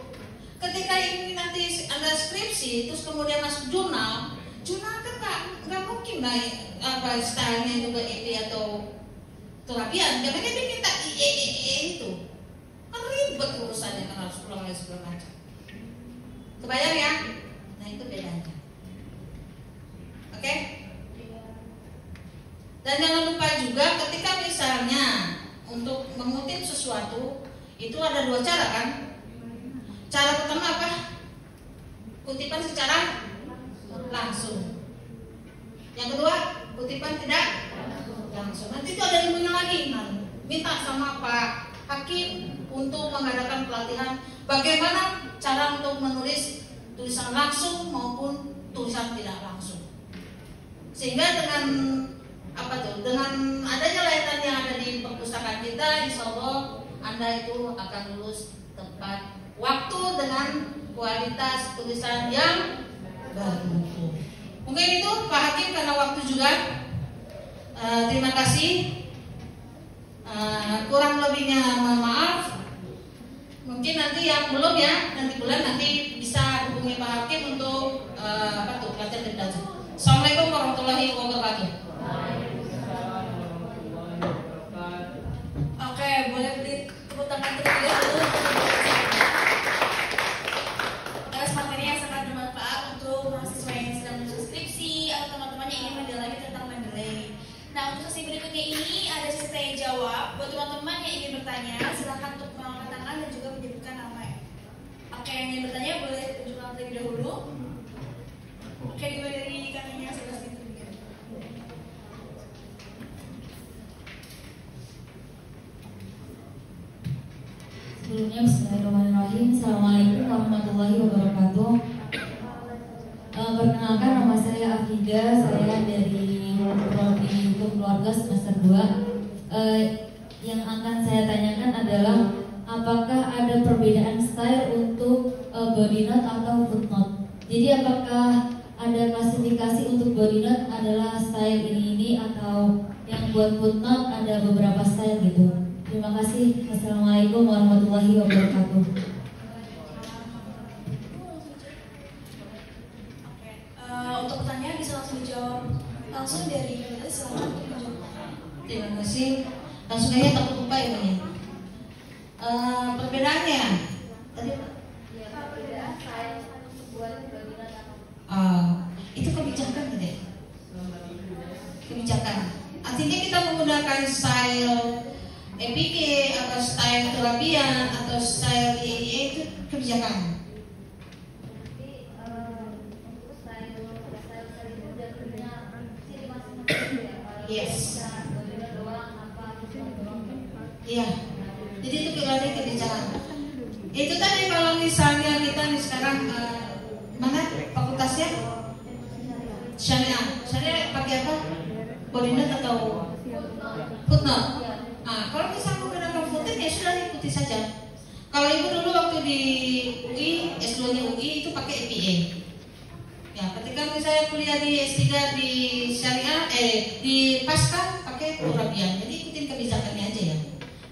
ketika ini nanti Anda skripsi, terus kemudian masuk jurnal kan nggak mungkin naik apa stylenya juga EP atau Turabian. Jangan dia minta IE itu. Kan ribet urusannya, kan harus pulang lagi segala macam. Kebayang ya? Nah itu bedanya. Oke? Dan jangan lupa juga ketika misalnya untuk mengutip sesuatu itu ada 2 cara kan? Cara pertama apa? Kutipan secara langsung. Yang kedua, kutipan tidak langsung. Nanti itu ada ilmunya lagi. Minta sama Pak Hakim untuk mengadakan pelatihan bagaimana cara untuk menulis tulisan langsung maupun tulisan tidak langsung. Sehingga dengan dengan adanya layanan yang ada di perpustakaan kita, insya Allah Anda itu akan lulus tepat waktu dengan kualitas tulisan yang bermutu. Mungkin itu Pak Hakim karena waktu juga. Terima kasih. Kurang lebihnya mohon maaf. Mungkin nanti yang belum ya, nanti bulan nanti bisa hubungi Pak Hakim untuk pelatihan lebih lanjut. Assalamualaikum warahmatullahi wabarakatuh. Oke, boleh beri tepuk tangan terlebih dahulu. Atas materi yang sangat bermanfaat untuk mahasiswa yang sedang menulis skripsi atau teman-teman yang ingin mendalami tentang Mendeley. Nah, untuk sesi berikutnya ini ada sesi tanya jawab. Buat teman-teman yang ingin bertanya, silakan untuk mengangkat tangan dan juga menyebutkan nama. Oke, yang ingin bertanya boleh tunjukkan terlebih dahulu. Oke, dimulai dari kakaknya sebelah situ. Sebelumnya bismillahirrahmanirrahim. Assalamualaikum warahmatullahi wabarakatuh. Perkenalkan, nama saya Afida. Saya dari Prodi Hukum Keluarga semester 2. Yang akan saya tanyakan adalah apakah ada perbedaan style untuk body note atau footnote. Jadi apakah ada klasifikasi untuk body note adalah style ini atau yang buat footnote ada beberapa style gitu. Terima kasih. Wassalamualaikum warahmatullahi wabarakatuh. Untuk pertanyaan bisa langsung dijawab langsung dari silakan untuk menjawab. Terima kasih. Langsung aja, takut lupa ya Bang. Perbedaannya tadi itu kebijakan gitu ya? Kebijakan. Artinya kita menggunakan style EPK atau style Turabian atau style IE itu kebijakan. Yes. Iya. Jadi itu berarti kebijakan. Itu tadi kalau misalnya kita nih sekarang mana fakultasnya? Syariah. Syariah pakai apa? Body note atau footnote? Nah, kalau misalnya menggunakan footnote ya sudah ikuti saja. Kalau ibu dulu waktu di UI, S2-nya UI itu pakai EPA. Ya, ketika misalnya kuliah di S3 di syariah, di pasca pakai Turabian. Jadi ikutin kebijakannya aja ya.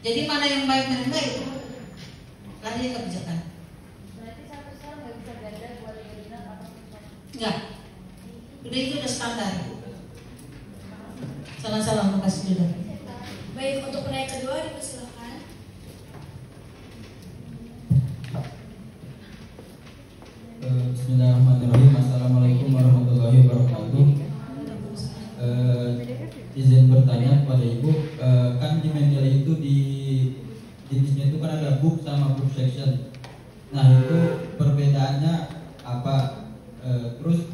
Jadi mana yang baik mana yang enggak itu lari kebijakan. Berarti sampai sekarang nggak bisa beda buat original atau Enggak. Udah itu udah standar. Salam-salam, makasih juga. Baik, untuk penanya kedua dipersilakan. Bismillahirrahmanirrahim. Assalamualaikum warahmatullahi wabarakatuh. Izin bertanya kepada Ibu, kan di Mendeley itu di jenisnya itu kan ada book sama book section. Nah itu perbedaannya apa? Terus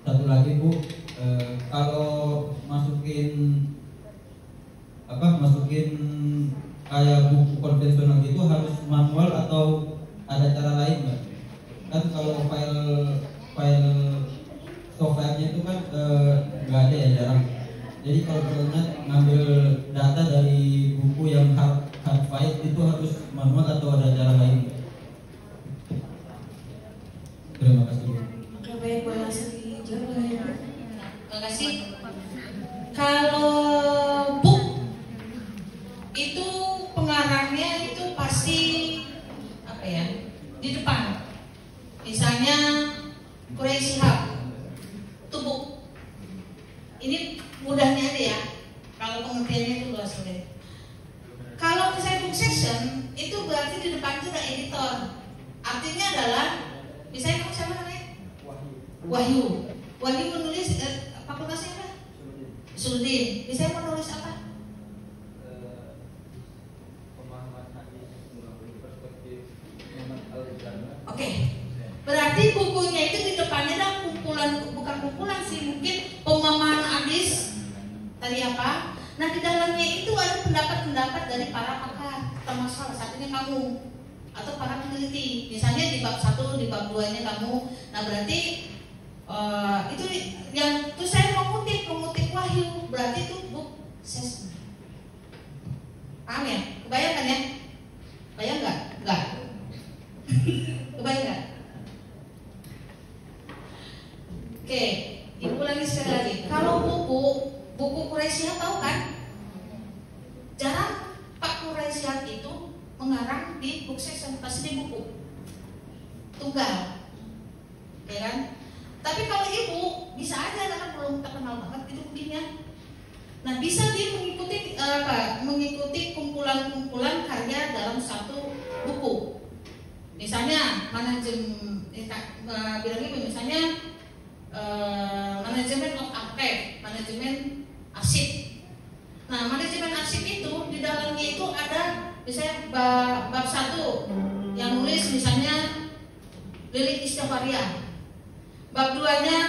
satu lagi Bu, kalau masukin kayak buku konvensional itu harus manual atau ada cara lain nggak? Kan kalau file softwarenya itu kan nggak ada ya, jarang. Jadi kalau misalnya ngambil data dari buku yang hard file itu harus manual atau ada cara lain? Terima kasih. Oke, baik, boleh langsung dijawab. Terima kasih. Kalau book itu pengarangnya itu pasti apa ya? Di depan. Misalnya Quraisy Shihab itu book. Ini mudahnya aja ya. Kalau pengertiannya itu luas sekali. Kalau misalnya book section itu berarti di depan itu ada editor. Artinya adalah misalnya kamu siapa namanya? Wahyu. Wahyu menulis fakultasnya apa? Sudin. Misalnya menulis apa? Oke. Berarti bukunya itu di depannya ada kumpulan, bukan kumpulan sih, mungkin pemahaman hadis tadi apa? Nah di dalamnya itu ada pendapat-pendapat dari para pakar, termasuk salah satunya kamu atau para peneliti. Misalnya di bab 1, di bab 2-nya kamu. Nah berarti itu yang itu saya mengutip Wahyu, berarti itu book section. Paham ya? Kebayangkan ya? Kebayang nggak? Nggak. Kebayang nggak? Oke, ibu lagi sekali lagi. Kalau buku Quraisy Shihab tahu kan? Jarang Pak Quraisy Shihab itu mengarang di book section, pasti di tunggal, ya kan? Tapi kalau ibu bisa aja karena belum terkenal banget itu bukunya. Nah bisa dia mengikuti kumpulan-kumpulan karya dalam satu buku. Misalnya misalnya manajemen of archive, manajemen arsip. Nah manajemen arsip itu di dalamnya itu ada misalnya bab 1 yang nulis misalnya Lilik Istighfaria, bab 2-nya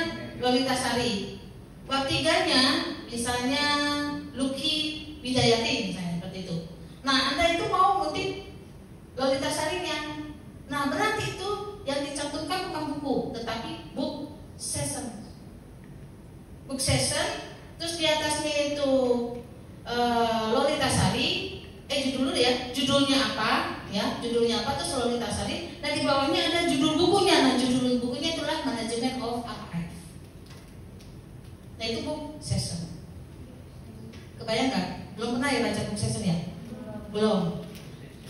Lolita Sari, bab 3-nya misalnya Luki Widayati misalnya seperti itu. Nah Anda itu mau ngutip Lolita Sarinya. Nah berarti itu yang dicantumkan bukan buku tetapi book session. Book session. Terus di atasnya itu Lolita Sari. Judulnya apa? Ya, judulnya apa? Terus Lolita Sari. Nah di bawahnya ada judul bukunya. Nah judul bukunya itulah Management of Archive. Nah itu book session. Kebayang nggak? Belum pernah ya baca book session ya? Belum.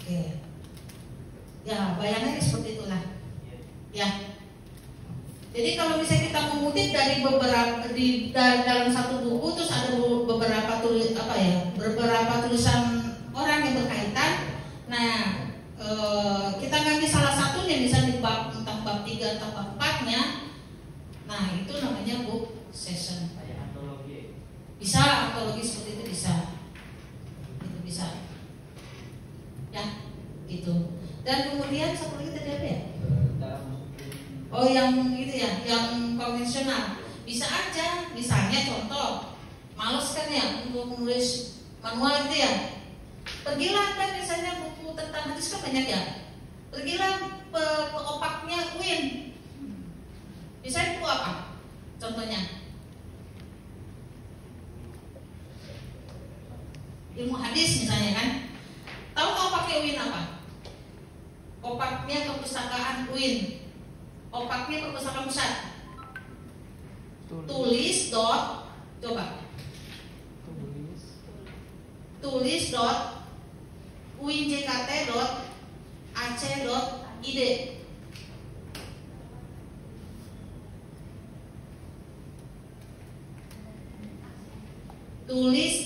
Oke. Ya bayangannya seperti itulah. Ya. Jadi kalau misalnya kita mengutip dari dalam satu buku terus ada beberapa tulisan orang yang berkaitan. Nah, kita ngambil salah satunya misalnya di entah bab 3 atau bab 4-nya. Nah, itu namanya book session. Bisa antologi seperti itu bisa. Itu bisa. Ya, gitu. Dan kemudian satu lagi tadi apa ya? Oh yang itu ya, yang konvensional. Bisa aja, misalnya contoh, males kan ya untuk menulis manual gitu ya. Pergilah kan misalnya buku tentang hadis kan banyak ya. Pergilah ke opaknya UIN. Misalnya buku apa? Contohnya ilmu hadis misalnya kan. Tahu nggak opaknya UIN apa? Opaknya perpustakaan UIN. Opaknya perpustakaan pusat. Tulis.uinjkt.ac.id. Tulis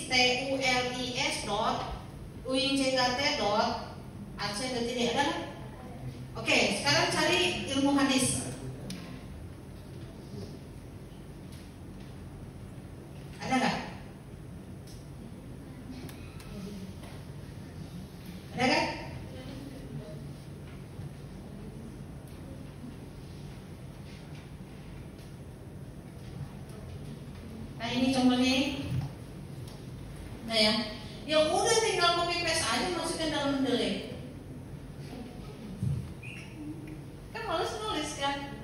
tulis.uinjkt.ac.id. Ada? Oke, sekarang cari ilmu hadis. Ada nggak? Ada kan? Nah ini contohnya. Nah ya, yang udah tinggal copy paste aja masukin dalam Mendeley. Harus nulis kan.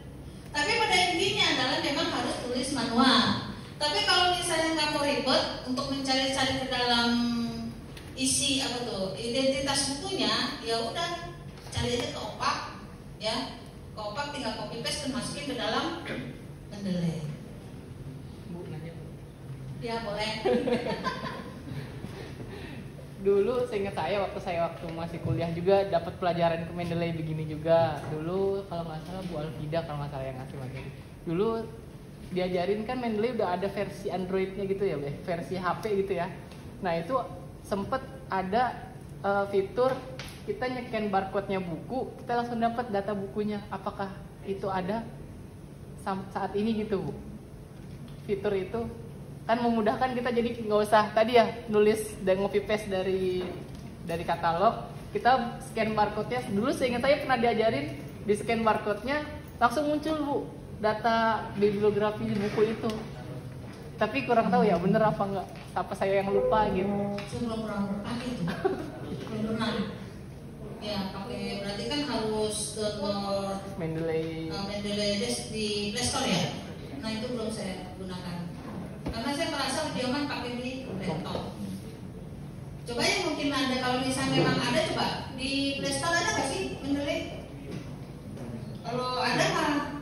Tapi pada intinya adalah memang harus tulis manual. Tapi kalau misalnya nggak mau ribet untuk mencari-cari ke dalam isi identitas bukunya, ya udah cari aja ke opak, ya ke opak tinggal copy paste dan masukin ke dalam Mendeley. Bu nanya. Ya boleh. Dulu seingat saya waktu masih kuliah juga dapat pelajaran ke Mendeley begini juga. Dulu kalau nggak salah Bu Alfida kalau nggak salah yang ngasih materi. Dulu diajarin kan Mendeley udah ada versi Androidnya gitu ya, versi HP gitu ya. Nah itu sempet ada fitur kita nyekan barcode-nya buku, kita langsung dapat data bukunya. Apakah itu ada saat ini gitu Bu? Fitur itu kan memudahkan kita, jadi nggak usah tadi ya nulis dan copy paste dari katalog, kita scan barcode-nya. Dulu seingat saya pernah diajarin di scan barcode-nya langsung muncul Bu data bibliografi di buku itu. Tapi kurang tahu ya bener apa enggak, apa saya yang lupa gitu. Saya belum pernah pakai itu. Belum pernah. Ya pakai, berarti kan harus download Mendeley di Play Store ya. Nah itu belum saya gunakan. Karena saya merasa lebih aman pakai di laptop. Coba ya mungkin ada, kalau misalnya memang ada, coba di Play Store ada nggak sih Mendeley? Kalau ada mah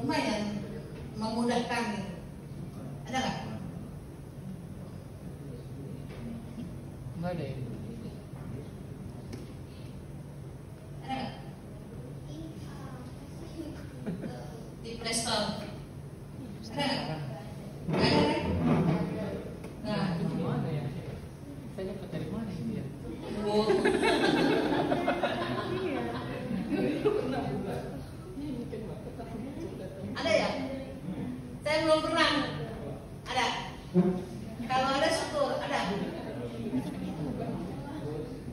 lumayan memudahkan gitu. Ada nggak? Enggak ada ya? Ada nggak? Play Store. Ada nggak? Nggak ada kan? Nah, Gimana ya? Saya dapat dari mana ini ya? oh. Ada ya? Saya belum pernah. Ada? Kalau ada syukur, ada?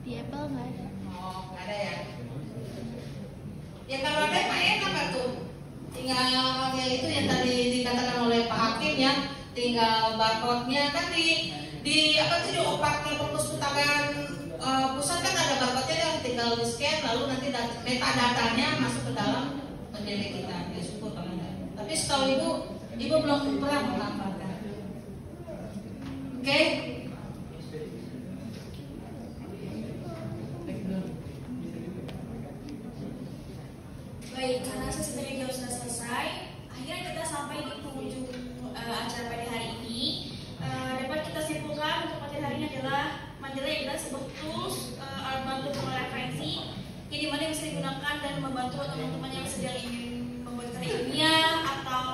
Di Apple nggak ada. Oh, nggak ada ya? Ya kalau ada mah enak tuh. Tinggal ya itu yang tadi dikatakan oleh Pak Hakim ya, tinggal barcode-nya kan di apa sih, di opak perpustakaan pusat kan ada barcode-nya yang tinggal di scan, lalu nanti metadatanya masuk ke dalam pendiri kita. Ya syukur kalau ada. Tapi setahu ibu belum pernah mengamalkan. Oke? Baik, karena sebenarnya jauh sudah selesai, akhirnya kita sampai di penghujung acara pada hari ini. Dapat kita simpulkan untuk pada hari ini adalah majalah adalah sebuah tools alat bantu referensi yang dimana bisa digunakan dan membantu teman-teman yang sedang ingin membuat karya ilmiah atau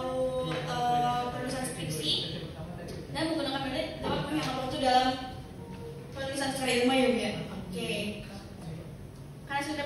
penulisan skripsi dan menggunakan majalah dapat menghemat waktu dalam penulisan karya ilmiah ya. Oke. Karena sudah